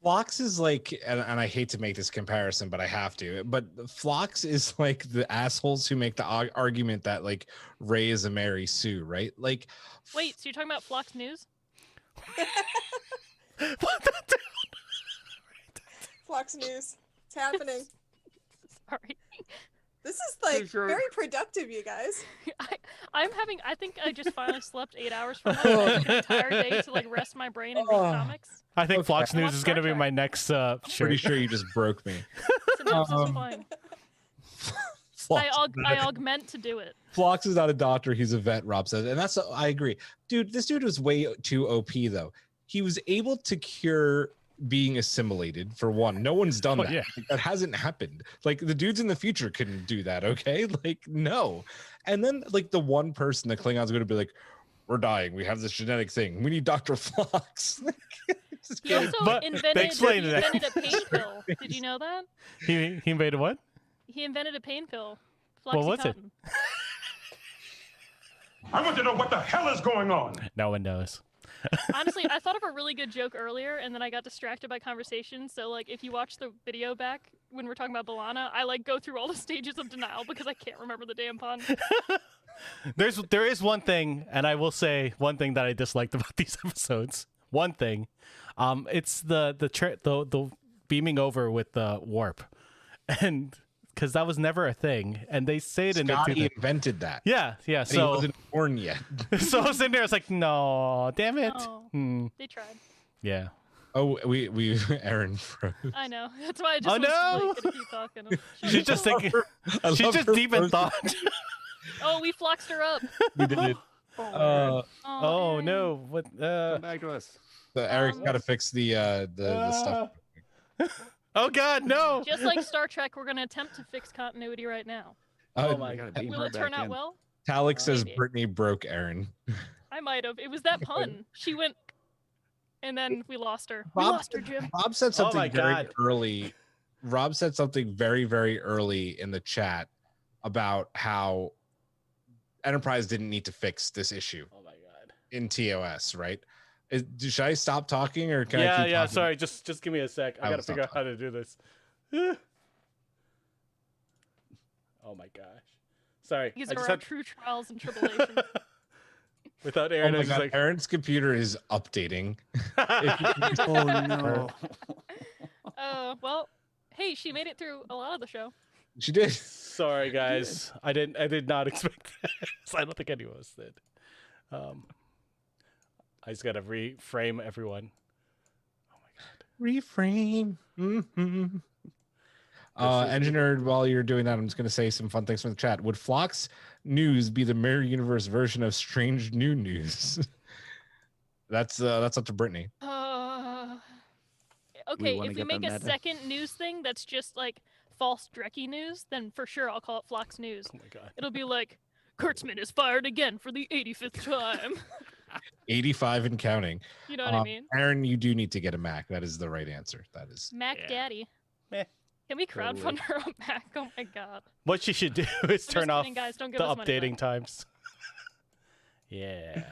Phlox is like, and I hate to make this comparison, but I have to. But Phlox is like the assholes who make the argument that like Ray is a Mary Sue, right? Like, Wait, so you're talking about Flox News? Fox News. It's happening. Sorry. This is like Sure. very productive, you guys. I think I just finally slept 8 hours from now. I took an entire day to like rest my brain and read comics. I think Okay. Fox News Watch is going to Star be my next pretty shirt. sure you just broke me. Synopsis is fine. Phlox, I augment to do it. Phlox is not a doctor; he's a vet. Rob says, and that's I agree, dude. This dude was way too OP though. He was able to cure being assimilated for one. No one's done Oh, that. yeah. Like, that hasn't happened. Like the dudes in the future couldn't do that. Okay, like no. And then like the one person the Klingons are going to be like, "We're dying. We have this genetic thing. We need Dr. Phlox." He also But they explained that. invented a pain pill. Did you know that? He invaded what? He invented a pain pill. What was it? Floxycontin. I want to know what the hell is going on. No one knows. Honestly, I thought of a really good joke earlier, and then I got distracted by conversation. So, like, if you watch the video back when we're talking about B'Elanna, I like go through all the stages of denial because I can't remember the damn pun. There is one thing, and I will say one thing that I disliked about these episodes. One thing, it's the beaming over with the warp, and because that was never a thing, and they say it in the Scotty invented that. yeah. And he So wasn't born yet. so I was in there. I was like, no, damn it. Oh. They tried. Yeah. Oh, we Aaron froze. I know. That's why I just Oh, was no! like, gonna keep talking. She's just thinking. I She's love just her deep in frozen. thought. Oh, we floxed her up. We did it. Oh, Oh Aaron. no! What? Come back to us. So Eric's got to fix the stuff. Oh God, no! Just like Star Trek, we're gonna attempt to fix continuity right now. Oh my I gotta God. beam Will her it turn back out in. well? Talik says Maybe. Brittany broke Aaron. I might have. It was that pun. She went, and then we lost her. We Bob- lost her, Jim. Rob said something my very God. early. Rob said something very, very early in the chat about how Enterprise didn't need to fix this issue Oh my God. in TOS, right? Should I stop talking or can I Yeah, keep yeah. talking? Sorry, just give me a sec. I I will gotta figure out stop how to do this. Oh my gosh. Sorry. These I are just our had true trials and tribulations. without Oh Aaron. I my was just God, like, Aaron's computer is updating. Oh no. Well, hey, she made it through a lot of the show. She did. sorry guys. I did not expect this. I don't think any of us did. I just gotta reframe everyone. Oh my God. Reframe. Mm-hmm. Engineer, while you're doing that, I'm just going to say some fun things from the chat. Would Phlox News be the Mirror Universe version of Strange New News? That's up to Brittany. Okay, wanna if we get make the a meta. second news thing that's just like false Drekkie news, then for sure I'll call it Flox News. Oh my God. It'll be like, Kurtzman is fired again for the 85th time. 85 and counting. You know what I mean? Aaron, you do need to get a Mac. That is the right answer. That is. Mac Yeah. Daddy. Meh. Can we Totally. crowdfund her a Mac? Oh my God. What she should do is I'm just turn off kidding, guys. Don't give the us money updating back. times. Yeah.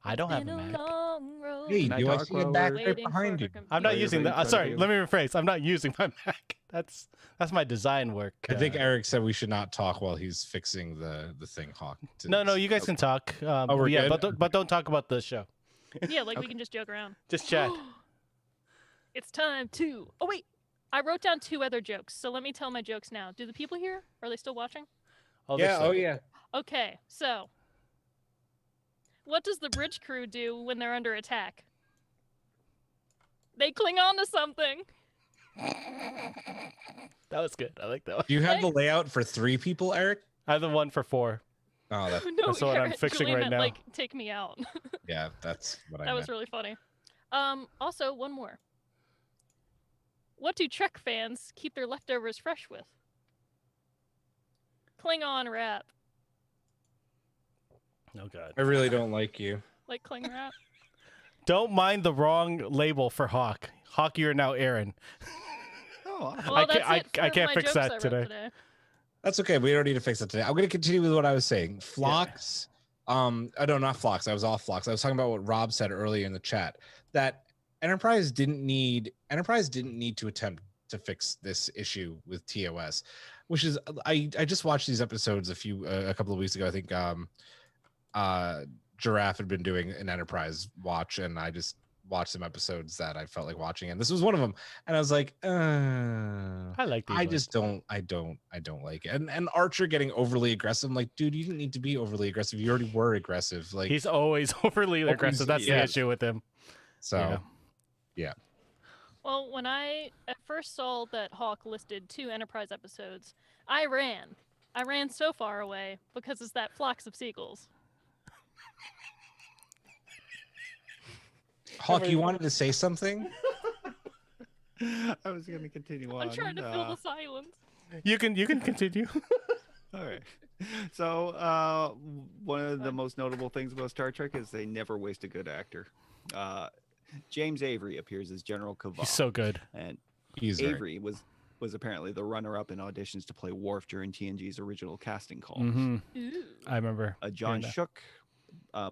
I don't have a Been Mac. long road. Hey, Can I do I talk see a while back we're- right waiting behind for you? the I'm not Are you using ready that. to Sorry, do? let me rephrase. I'm not using my Mac. That's my design work. I think Eric said we should not talk while he's fixing the thing, Hawk. No, you guys can talk. we're yeah, good? but don't talk about the show. Yeah, like we can just joke around. Just chat. It's time to. Oh wait, I wrote down 2 other jokes, so let me tell my jokes now. Do the people here? Are they still watching? Yeah. Okay, so what does the bridge crew do when they're under attack? They cling on to something. That was good. I like that one. Do you have the layout for 3 people, Eric? I have the one for 4. Oh, that's, No, That's what I'm Garrett, fixing Julie right meant, now. Like, take me out. yeah, that's what I That meant. was really funny. Also, one more. What do Trek fans keep their leftovers fresh with? Klingon wrap. Oh god. I really don't like you. Like Kling wrap? Don't mind the wrong label for Hawk. Hawk, you're now Aaron. Oh, Well, I that's can't- it I for can't my fix jokes that I wrote today. That's okay. We don't need to fix that today. I'm going to continue with what I was saying. Phlox. Oh, no, not Phlox. I was off Phlox. I was talking about what Rob said earlier in the chat, that Enterprise didn't need to attempt to fix this issue with TOS, which is I just watched these episodes a couple of weeks ago. I think Giraffe had been doing an Enterprise watch, and I just watched some episodes that I felt like watching, and this was one of them. And I was like, I like these. I ones. just don't like it. And Archer getting overly aggressive. I'm like, dude, you didn't need to be overly aggressive. You already were aggressive. Like, He's always overly aggressive. That's the yeah. issue with him. so Yeah. Well, when I at first saw that Hawk listed 2 Enterprise episodes, I ran. I ran so far away because it's that flocks of seagulls. Hawk, you wanted to say something? I was going to continue on. I'm trying to fill the silence. You can continue. All right. So, one of the most notable things about Star Trek is they never waste a good actor. James Avery appears as General Kavah. He's so good. And He's right. Avery was apparently the runner-up in auditions to play Worf during TNG's original casting call. Mm-hmm. Ooh. I remember. John hearing that. Shook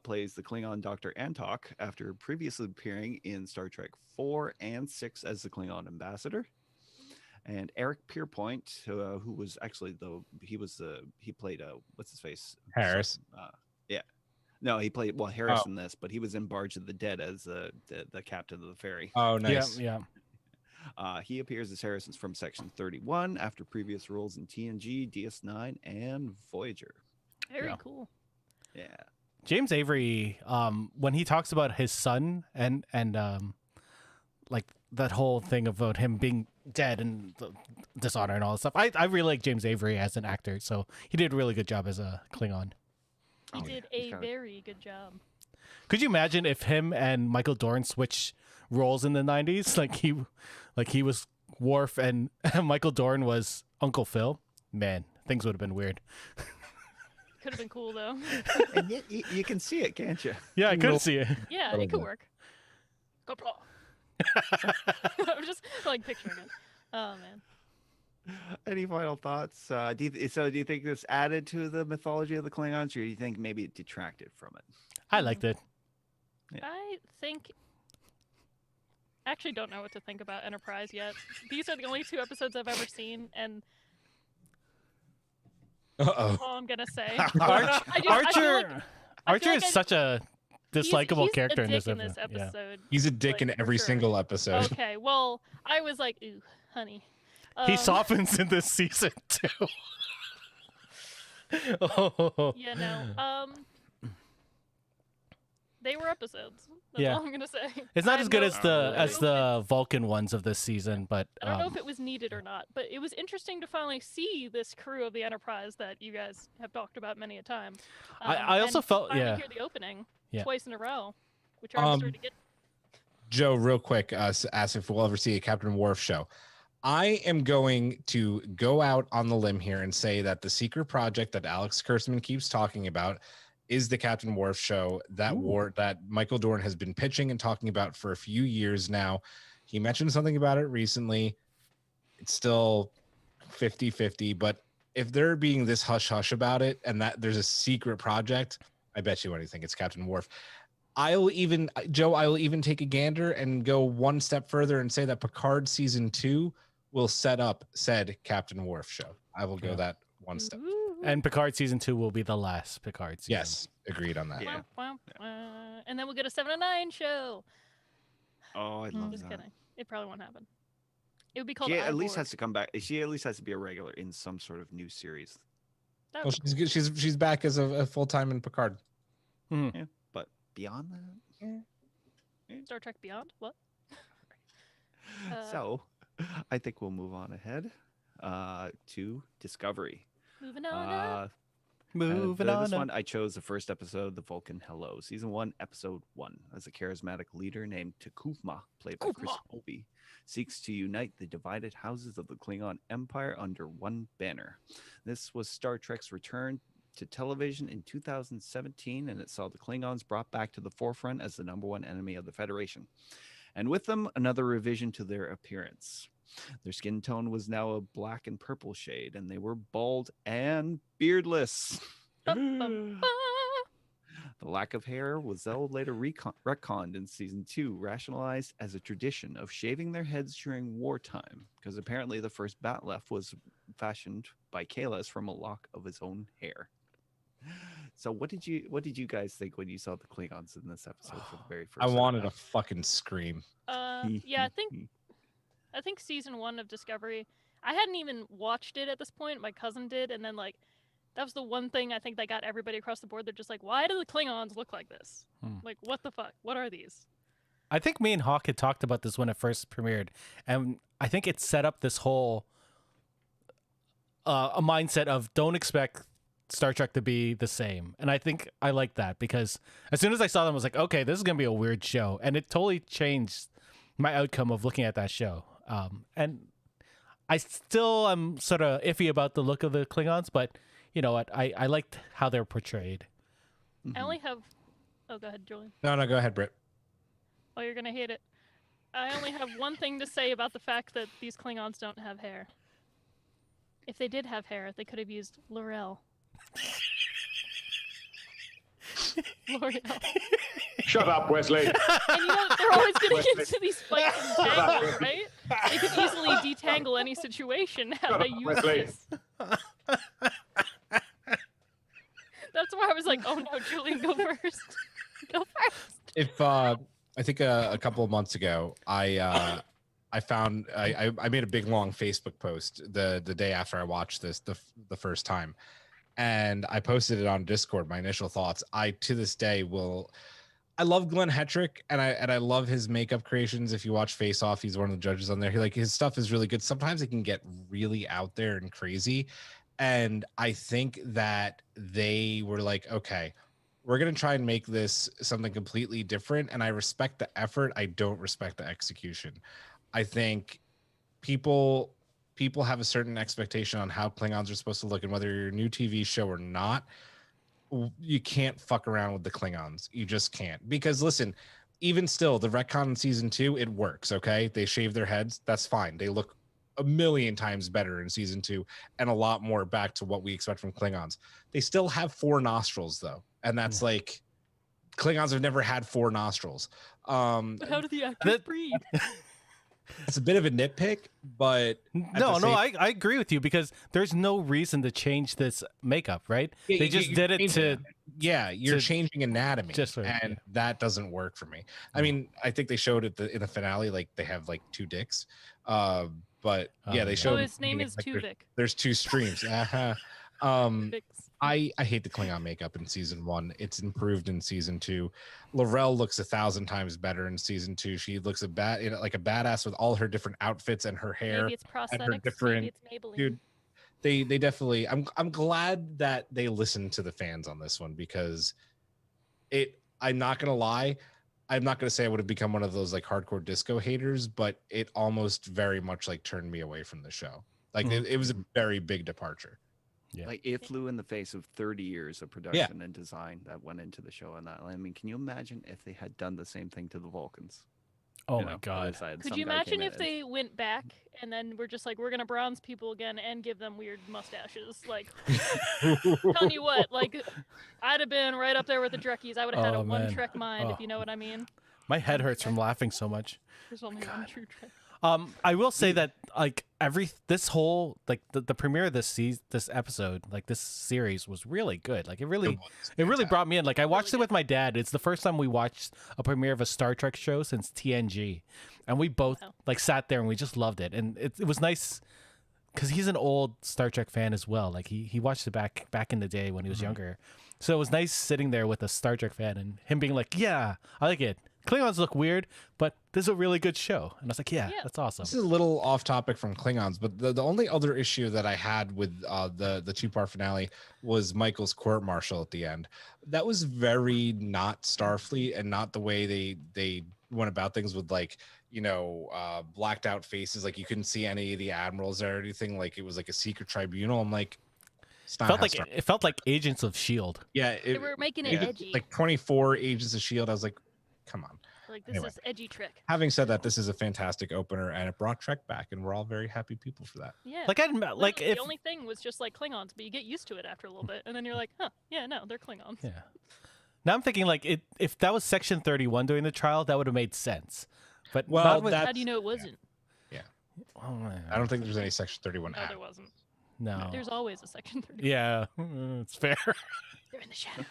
plays the Klingon Dr. Antok after previously appearing in Star Trek 4 and 6 as the Klingon ambassador. And Eric Pierpoint, who was actually he played what's his face? Harris. Yeah. No, he played Harris in this, but he was in Barge of the Dead as the captain of the ferry. Oh, nice. Yeah. He appears as Harrison from Section 31 after previous roles in TNG, DS9, and Voyager. Very Yeah. cool. Yeah. James Avery, when he talks about his son and like that whole thing about him being dead and the dishonor and all that stuff, I really like James Avery as an actor. So he did a really good job as a Klingon. He Oh, yeah. did He's a got- very good job. Could you imagine if him and Michael Dorn switched roles in the 90s? Like he was Worf and Michael Dorn was Uncle Phil? Man, things would have been weird. Could have been cool though. And yet you can see it, can't you? Yeah, I could see it. Yeah, Little it could bit. work. Qapla. I'm just like picturing it. Oh man. Any final thoughts? Do you think this added to the mythology of the Klingons, or do you think maybe it detracted from it? I liked it. I think. Actually, don't know what to think about Enterprise yet. These are the only 2 episodes I've ever seen, and Uh-oh. all I'm gonna say. Archer, I feel like Archer is I- such a dislikable he's character a in dick this episode. Yeah. episode. He's a dick like, in for every sure. single episode. Okay, well, I was like, ooh, honey. He softens in this season too. Oh. Yeah, no. They were episodes. That's Yeah. all I'm gonna say. It's I not have as good no- as I the don't know Vulcan ones of this season, but I don't know if it was needed or not, but it was interesting to finally see this crew of the Enterprise that you guys have talked about many a time. I also and felt- finally yeah. hear the opening Yeah. twice in a row, which I'm starting to get. Joe, real quick, ask if we'll ever see a Captain Worf show. I am going to go out on the limb here and say that the secret project that Alex Kurtzman keeps talking about is the Captain Worf show that that Michael Dorn has been pitching and talking about for a few years now. He mentioned something about it recently. It's still 50-50, but if they're being this hush-hush about it and that there's a secret project, I bet you anything it's Captain Worf. I will even take a gander and go one step further and say that Picard season 2 will set up said Captain Worf show. I will go that one step. Ooh. And Picard season 2 will be the last Picard season. Yes, agreed on that. Yeah. And then we'll get a 7 to 9 show. Oh, I love Just that. kidding. It probably won't happen. It would be called She at least Iborg. has to come back. She at least has to be a regular in some sort of new series. That Well, would- she's good. She's back as a full time in Picard. But beyond that, Star Trek Beyond? What? so I think we'll move on ahead to Discovery. Moving on up. Moving This on. one, I chose the first episode, The Vulcan Hello, season 1, episode 1. As a charismatic leader named Qapla, played by Chris Colby, seeks to unite the divided houses of the Klingon Empire under one banner. This was Star Trek's return to television in 2017, and it saw the Klingons brought back to the forefront as the #1 enemy of the Federation. And with them, another revision to their appearance. Their skin tone was now a black and purple shade, and they were bald and beardless. The lack of hair was though later retconned in season 2, rationalized as a tradition of shaving their heads during wartime, because apparently the first bat left was fashioned by Kalas from a lock of his own hair. So what did you guys think when you saw the Klingons in this episode for the very first I time? wanted to fucking scream. Yeah, I think season 1 of Discovery, I hadn't even watched it at this point. My cousin did, and then like that was the one thing I think that got everybody across the board. They're just like, why do the Klingons look like this? Like, what the fuck? What are these? I think me and Hawk had talked about this when it first premiered, and I think it set up this whole a mindset of don't expect Star Trek to be the same. And I think I like that because as soon as I saw them, I was like, okay, this is going to be a weird show. And it totally changed my outcome of looking at that show. And I still am sort of iffy about the look of the Klingons, but you know what? I liked how they're portrayed. I only have. Oh, go ahead, Julian. No, go ahead, Britt. Oh, you're gonna hate it. I only have one thing to say about the fact that these Klingons don't have hair. If they did have hair, they could have used L'Oreal. L'Oreal. Shut up, Wesley. And you know, they're always getting into these fights and tangles, right? They could easily detangle any situation how they use Wesley. this. That's why I was like, oh no, Julian, go first. Go first. If I think a couple of months ago, I found I made a big long Facebook post the day after I watched this the first time, and I posted it on Discord. My initial thoughts. I to this day I love Glenn Hetrick, and I love his makeup creations. If you watch Face Off, he's one of the judges on there. His stuff is really good. Sometimes it can get really out there and crazy, and I think that they were like, okay, we're going to try and make this something completely different. And I respect the effort. I don't respect the execution. I think people have a certain expectation on how Klingons are supposed to look, and whether you're a new TV show or not, you can't fuck around with the Klingons. You just can't. Because listen, even still, the retcon in season 2, it works. Okay. They shave their heads. That's fine. They look a million times better in season 2 and a lot more back to what we expect from Klingons. They still have 4 nostrils though. And that's like Klingons have never had 4 nostrils. But how do the actors breathe? It's a bit of a nitpick, but I agree with you because there's no reason to change this makeup, right? Yeah, they just did it to you're changing anatomy, and that doesn't work for me. I mean, I think they showed it in the finale, like they have like 2 dicks, but yeah, they showed. So his name is like, Tuvik. There's 2 streams. I hate the Klingon makeup in season 1. It's improved in season 2. L'Oreal looks 1,000 times better in season 2. She looks like a badass with all her different outfits and her hair. Maybe it's and her prosthetics. different, Maybe it's Maybelline. dude. They definitely. I'm glad that they listened to the fans on this one because I'm not gonna lie. I'm not gonna say I would have become one of those like hardcore disco haters, but it almost very much like turned me away from the show. Like it was a very big departure. Yeah. Like it flew in the face of 30 years of production and design that went into the show. And that, I mean, can you imagine if they had done the same thing to the Vulcans? Oh my God. Could you imagine if they went back and then we're just like, we're going to bronze people again and give them weird mustaches? Like, telling you what, like, I'd have been right up there with the Trekkies. I would have had a one Trek mind, if you know what I mean. My head hurts from laughing so much. There's only one true Trek. I will say that like the premiere of this episode, like this series was really good. Like it really brought me in. Like I watched it with my dad. It's the first time we watched a premiere of a Star Trek show since TNG, and we both like sat there and we just loved it. And it was nice because he's an old Star Trek fan as well. Like he watched it back in the day when he was younger. So it was nice sitting there with a Star Trek fan and him being like, "Yeah, I like it. Klingons look weird, but this is a really good show." And I was like, yeah, that's awesome. This is a little off topic from Klingons, but the only other issue that I had with the 2-part finale was Michael's court martial at the end. That was very not Starfleet and not the way they went about things with like, blacked out faces. Like you couldn't see any of the admirals or anything. Like it was like a secret tribunal. I'm like, it felt like Agents of S.H.I.E.L.D. Yeah. They were making it edgy. Like 24 Agents of S.H.I.E.L.D. I was like, come on. Like this is edgy trick. Having said that, this is a fantastic opener and it brought Trek back, and we're all very happy people for that. Yeah. Like I didn't like the only thing was just like Klingons, but you get used to it after a little bit, and then you're like, huh, yeah, no, they're Klingons. Yeah. Now I'm thinking like if that was Section 31 during the trial, that would have made sense. But well, how do you know it wasn't? Yeah. Oh, I don't think there's any Section 31. No, there wasn't. No. There's always a Section 31. Yeah, it's fair. They're in the shadows.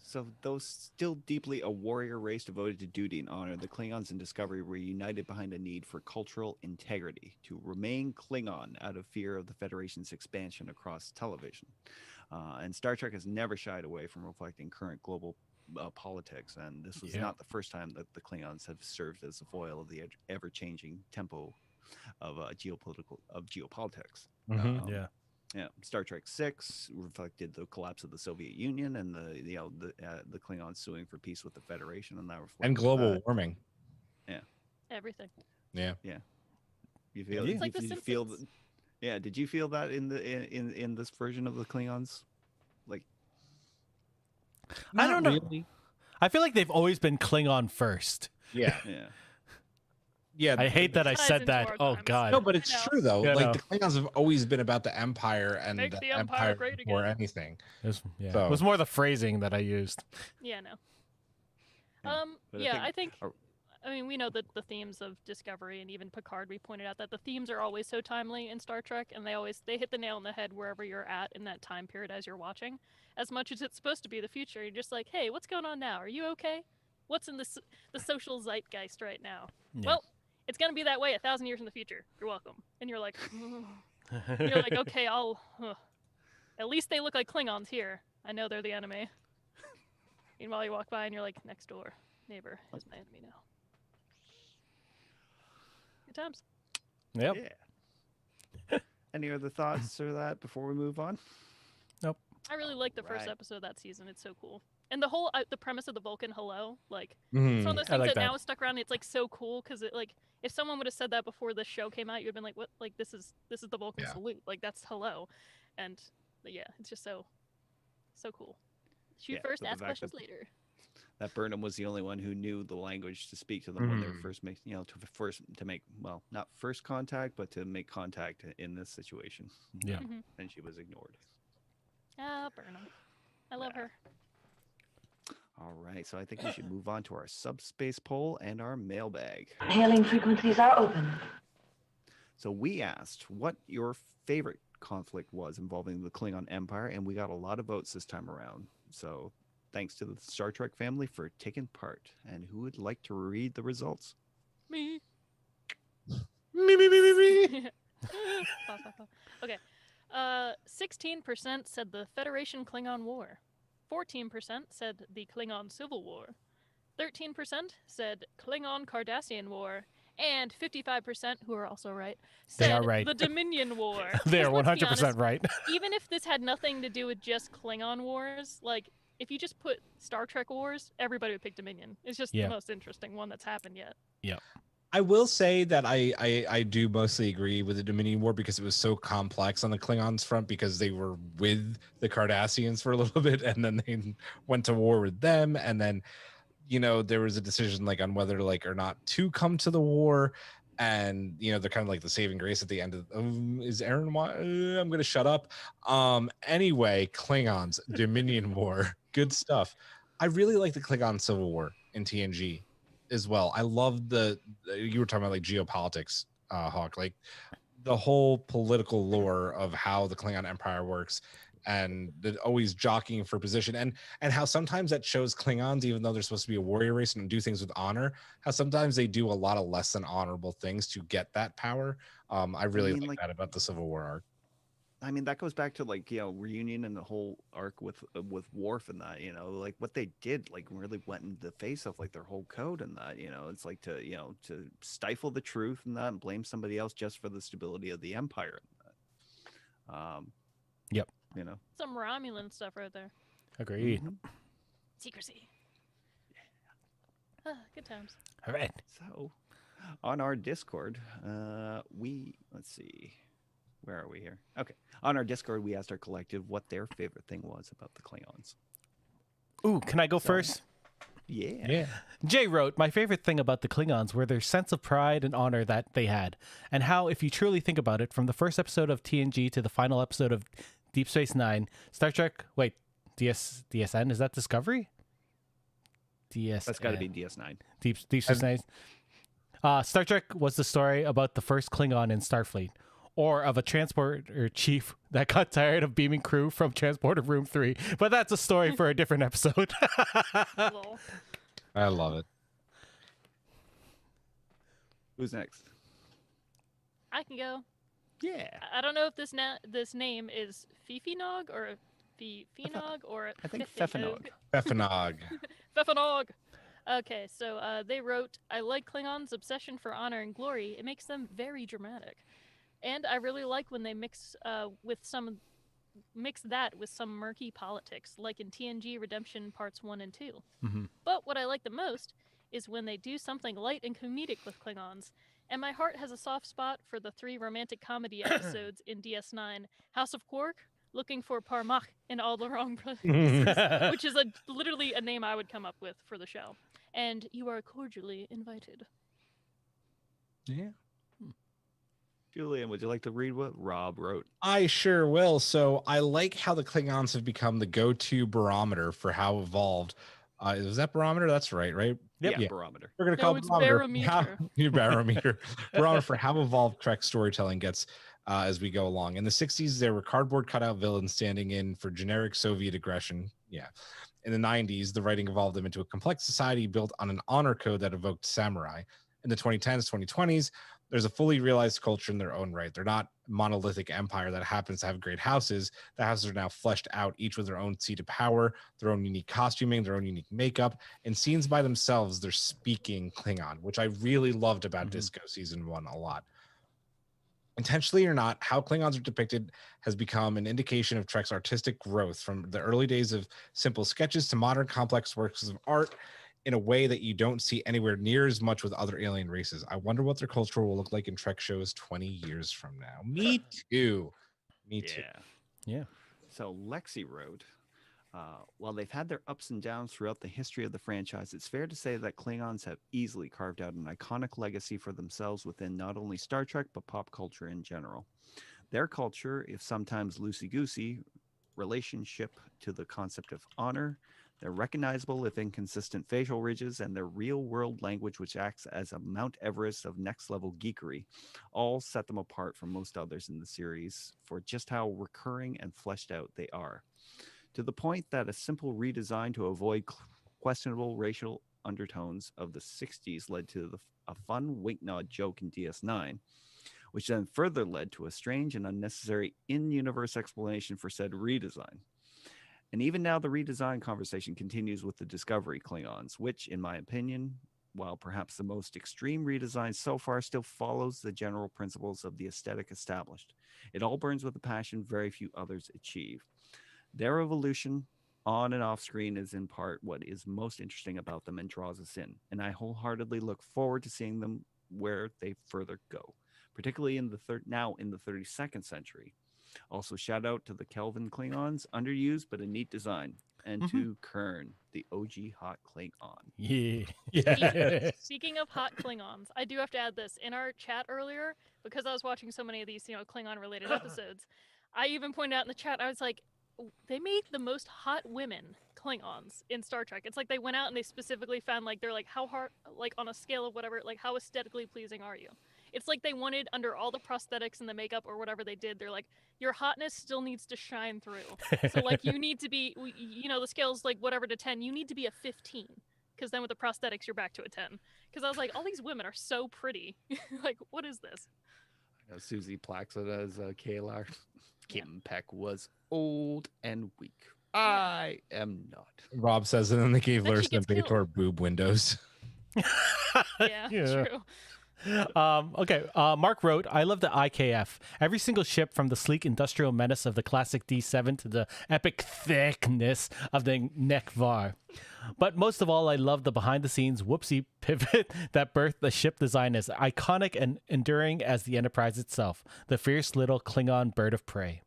So, though still deeply a warrior race devoted to duty and honor, the Klingons in Discovery were united behind a need for cultural integrity, to remain Klingon out of fear of the Federation's expansion across television. And Star Trek has never shied away from reflecting current global politics, and this was not the first time that the Klingons have served as a foil of the ever-changing tempo of geopolitics. Yeah, Star Trek VI reflected the collapse of the Soviet Union and the Klingons suing for peace with the Federation, and global warming. Yeah, everything. Yeah. You feel? It's like the Simpsons. Yeah. Did you feel that in this version of the Klingons? Like, I don't know. Really. I feel like they've always been Klingon first. Yeah. Yeah, I hate that I said that. Oh God. No, but it's true though. Yeah, like the Klingons have always been about the Empire and Make the Empire great again. or anything. It was more the phrasing that I used. Yeah, no. I think I mean, we know that the themes of Discovery and even Picard, we pointed out that the themes are always so timely in Star Trek, and they hit the nail on the head wherever you're at in that time period as you're watching. As much as it's supposed to be the future, you're just like, hey, what's going on now? Are you okay? What's in the social zeitgeist right now? Yeah. Well, it's gonna be that way 1,000 years in the future. You're welcome. And you're like, you're like, okay, at least they look like Klingons here. I know they're the enemy. Meanwhile, you walk by and you're like, next door neighbor is my enemy now. Good times. Yep. Yeah. Any other thoughts or that before we move on? Nope. I really like the first episode of that season. It's so cool. And the whole the premise of the Vulcan hello, like it's one of those things that now is stuck around. It's like so cool because it like if someone would have said that before the show came out, you'd have been like, what? Like this is the Vulcan salute. Like that's hello, and yeah, it's just so cool. Shoot first, ask questions later. That Burnham was the only one who knew the language to speak to them when they were first making, to make not first contact, but to make contact in this situation. Yeah, and she was ignored. Ah, Burnham, I love her. All right, so I think we should move on to our subspace poll and our mailbag. Hailing frequencies are open. So we asked what your favorite conflict was involving the Klingon Empire, and we got a lot of votes this time around. So thanks to the Star Trek family for taking part. And who would like to read the results? Me. Me. Okay. 16% said the Federation Klingon War. 14% said the Klingon Civil War. 13% said Klingon Cardassian War. And 55%, who are also right, said they are right. the Dominion War. They are 100% honest, right. Even if this had nothing to do with just Klingon wars, like if you just put Star Trek wars, everybody would pick Dominion. It's just the most interesting one that's happened yet. Yeah. I will say that I do mostly agree with the Dominion War because it was so complex on the Klingons front because they were with the Cardassians for a little bit and then they went to war with them, and then there was a decision like on whether like or not to come to the war, and they're kind of like the saving grace at the end of is Aaron I'm gonna shut up. Anyway, Klingons Dominion War, good stuff. I really like the Klingon Civil War in TNG. as well. I love you were talking about like geopolitics, Hawk, like the whole political lore of how the Klingon Empire works, and always jockeying for position, and how sometimes that shows Klingons, even though they're supposed to be a warrior race and do things with honor, how sometimes they do a lot of less than honorable things to get that power. I really like that about the Civil War arc. I mean, that goes back to like, reunion and the whole arc with Worf and that, like what they did, like really went in the face of like their whole code and that, it's like to, to stifle the truth and that and blame somebody else just for the stability of the empire. Yep. Some Romulan stuff right there. Agreed. Secrecy. Ah, good times. All right. So on our Discord, let's see. Where are we here? Okay. On our Discord, we asked our collective what their favorite thing was about the Klingons. Ooh, can I go first? Yeah. Jay wrote, my favorite thing about the Klingons were their sense of pride and honor that they had, and how, if you truly think about it, from the first episode of TNG to the final episode of Deep Space Nine, Star Trek, DSN, is that Discovery? That's got to be DS9. Deep Space Nine. Star Trek was the story about the first Klingon in Starfleet, or of a transporter chief that got tired of beaming crew from transporter room 3. But that's a story for a different episode. I love it. Who's next? I can go. Yeah. I don't know if this name is Fifinog or Fifinog or I think Feffinog. Feffinog. Feffinog. Okay, so they wrote, I like Klingons' obsession for honor and glory. It makes them very dramatic. And I really like when they mix that with some murky politics, like in TNG Redemption Parts 1 and 2. Mm-hmm. But what I like the most is when they do something light and comedic with Klingons. And my heart has a soft spot for the 3 romantic comedy episodes in DS9, House of Quark, Looking for Parmach in All the Wrong Places, which is literally a name I would come up with for the show. And you are cordially invited. Yeah. Julian, would you like to read what Rob wrote? I sure will. So I like how the Klingons have become the go-to barometer for how evolved. Is that barometer? That's right? Yep. Yeah, barometer. We're going to call it barometer. Barometer. Barometer for how evolved Trek storytelling gets as we go along. In the 60s, there were cardboard cutout villains standing in for generic Soviet aggression. Yeah. In the 90s, the writing evolved them into a complex society built on an honor code that evoked samurai. In the 2010s, 2020s, there's a fully realized culture in their own right. They're not a monolithic empire that happens to have great houses. The houses are now fleshed out, each with their own seat of power, their own unique costuming, their own unique makeup, and scenes by themselves. They're speaking Klingon, which I really loved about Disco Season 1 a lot. Intentionally or not, how Klingons are depicted has become an indication of Trek's artistic growth from the early days of simple sketches to modern complex works of art, in a way that you don't see anywhere near as much with other alien races. I wonder what their culture will look like in Trek shows 20 years from now. Me too. Yeah. So Lexi wrote, while they've had their ups and downs throughout the history of the franchise, it's fair to say that Klingons have easily carved out an iconic legacy for themselves within not only Star Trek, but pop culture in general. Their culture, if sometimes loosey-goosey, relationship to the concept of honor, their recognizable if inconsistent facial ridges, and their real-world language, which acts as a Mount Everest of next-level geekery, all set them apart from most others in the series for just how recurring and fleshed out they are. To the point that a simple redesign to avoid questionable racial undertones of the 60s led to a fun wink-nod joke in DS9, which then further led to a strange and unnecessary in-universe explanation for said redesign. And even now, the redesign conversation continues with the Discovery Klingons, which, in my opinion, while perhaps the most extreme redesign so far, still follows the general principles of the aesthetic established. It all burns with a passion very few others achieve. Their evolution on and off screen is in part what is most interesting about them and draws us in. And I wholeheartedly look forward to seeing them where they further go, particularly in the 32nd century. Also, shout out to the Kelvin Klingons, underused but a neat design, and to Kern, the OG hot Klingon. Yeah. Speaking of hot Klingons, I do have to add this in our chat earlier because I was watching so many of these, Klingon-related episodes. I even pointed out in the chat, I was like, they made the most hot women Klingons in Star Trek. It's like they went out and they specifically found like they're like how hard like on a scale of whatever like how aesthetically pleasing are you? It's like they wanted under all the prosthetics and the makeup or whatever they did. They're like your hotness still needs to shine through. So like you need to be the scale's like whatever to 10. You need to be a 15 because then with the prosthetics you're back to a 10. Because I was like all these women are so pretty. Like what is this? I know Susie Plaxid as Kalar. Kim Peck was old and weak. I am not. Rob says, and then they gave Then she Larson and gets Bator boob windows. Yeah, true. Okay, Mark wrote, I love the IKF. Every single ship from the sleek industrial menace of the classic D7 to the epic thickness of the Nekvar. But most of all, I love the behind-the-scenes whoopsie pivot that birthed the ship design as iconic and enduring as the Enterprise itself, the fierce little Klingon bird of prey.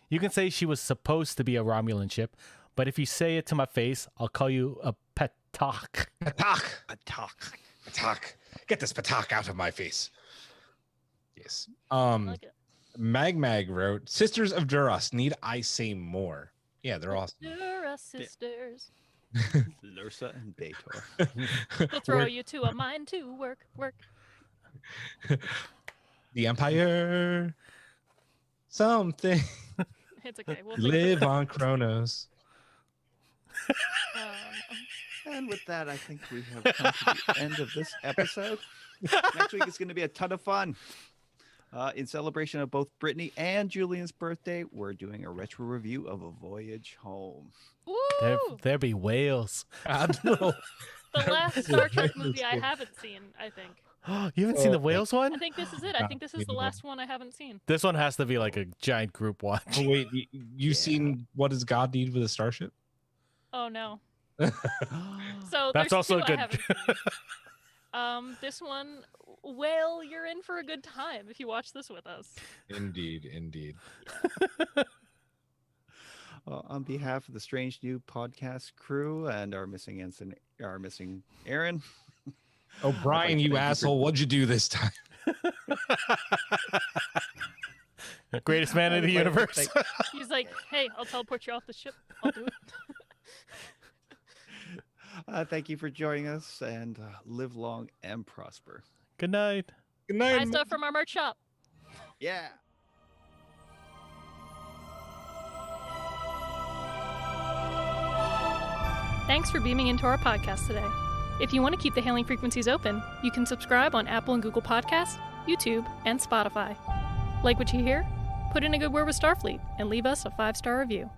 You can say she was supposed to be a Romulan ship, but if you say it to my face, I'll call you a Patak. Patak. Get this Patak out of my face. Yes. Like it. Mag wrote, Sisters of Duras, need I say more? Yeah, they're awesome. Dura sisters. Lursa and Bator. We'll throw you to a mine to work. The Empire. Something. It's okay. We'll Live on Kronos. And with that, I think we have come to the end of this episode. Next week is going to be a ton of fun. In celebration of both Brittany and Julian's birthday, we're doing a retro review of A Voyage Home. Woo! There be whales. Admiral. The last Star Trek movie I haven't seen, I think. You haven't seen the whales one? I think this is it. I think this is the last one I haven't seen. This one has to be like a giant group watch. Oh, wait, you seen What Does God Need with a Starship? Oh no. So That's there's also two good. I haven't seen. This one, well, you're in for a good time if you watch this with us. Indeed. On behalf of the Strange New Podcast crew and our missing Aaron. Oh, Brian, you asshole. What'd you do this time? Greatest man in the universe. He's like, hey, I'll teleport you off the ship. I'll do it. Thank you for joining us and live long and prosper. Good night. Good night. Buy stuff from our merch shop. Yeah. Thanks for beaming into our podcast today. If you want to keep the hailing frequencies open, you can subscribe on Apple and Google Podcasts, YouTube, and Spotify. Like what you hear? Put in a good word with Starfleet and leave us a 5-star review.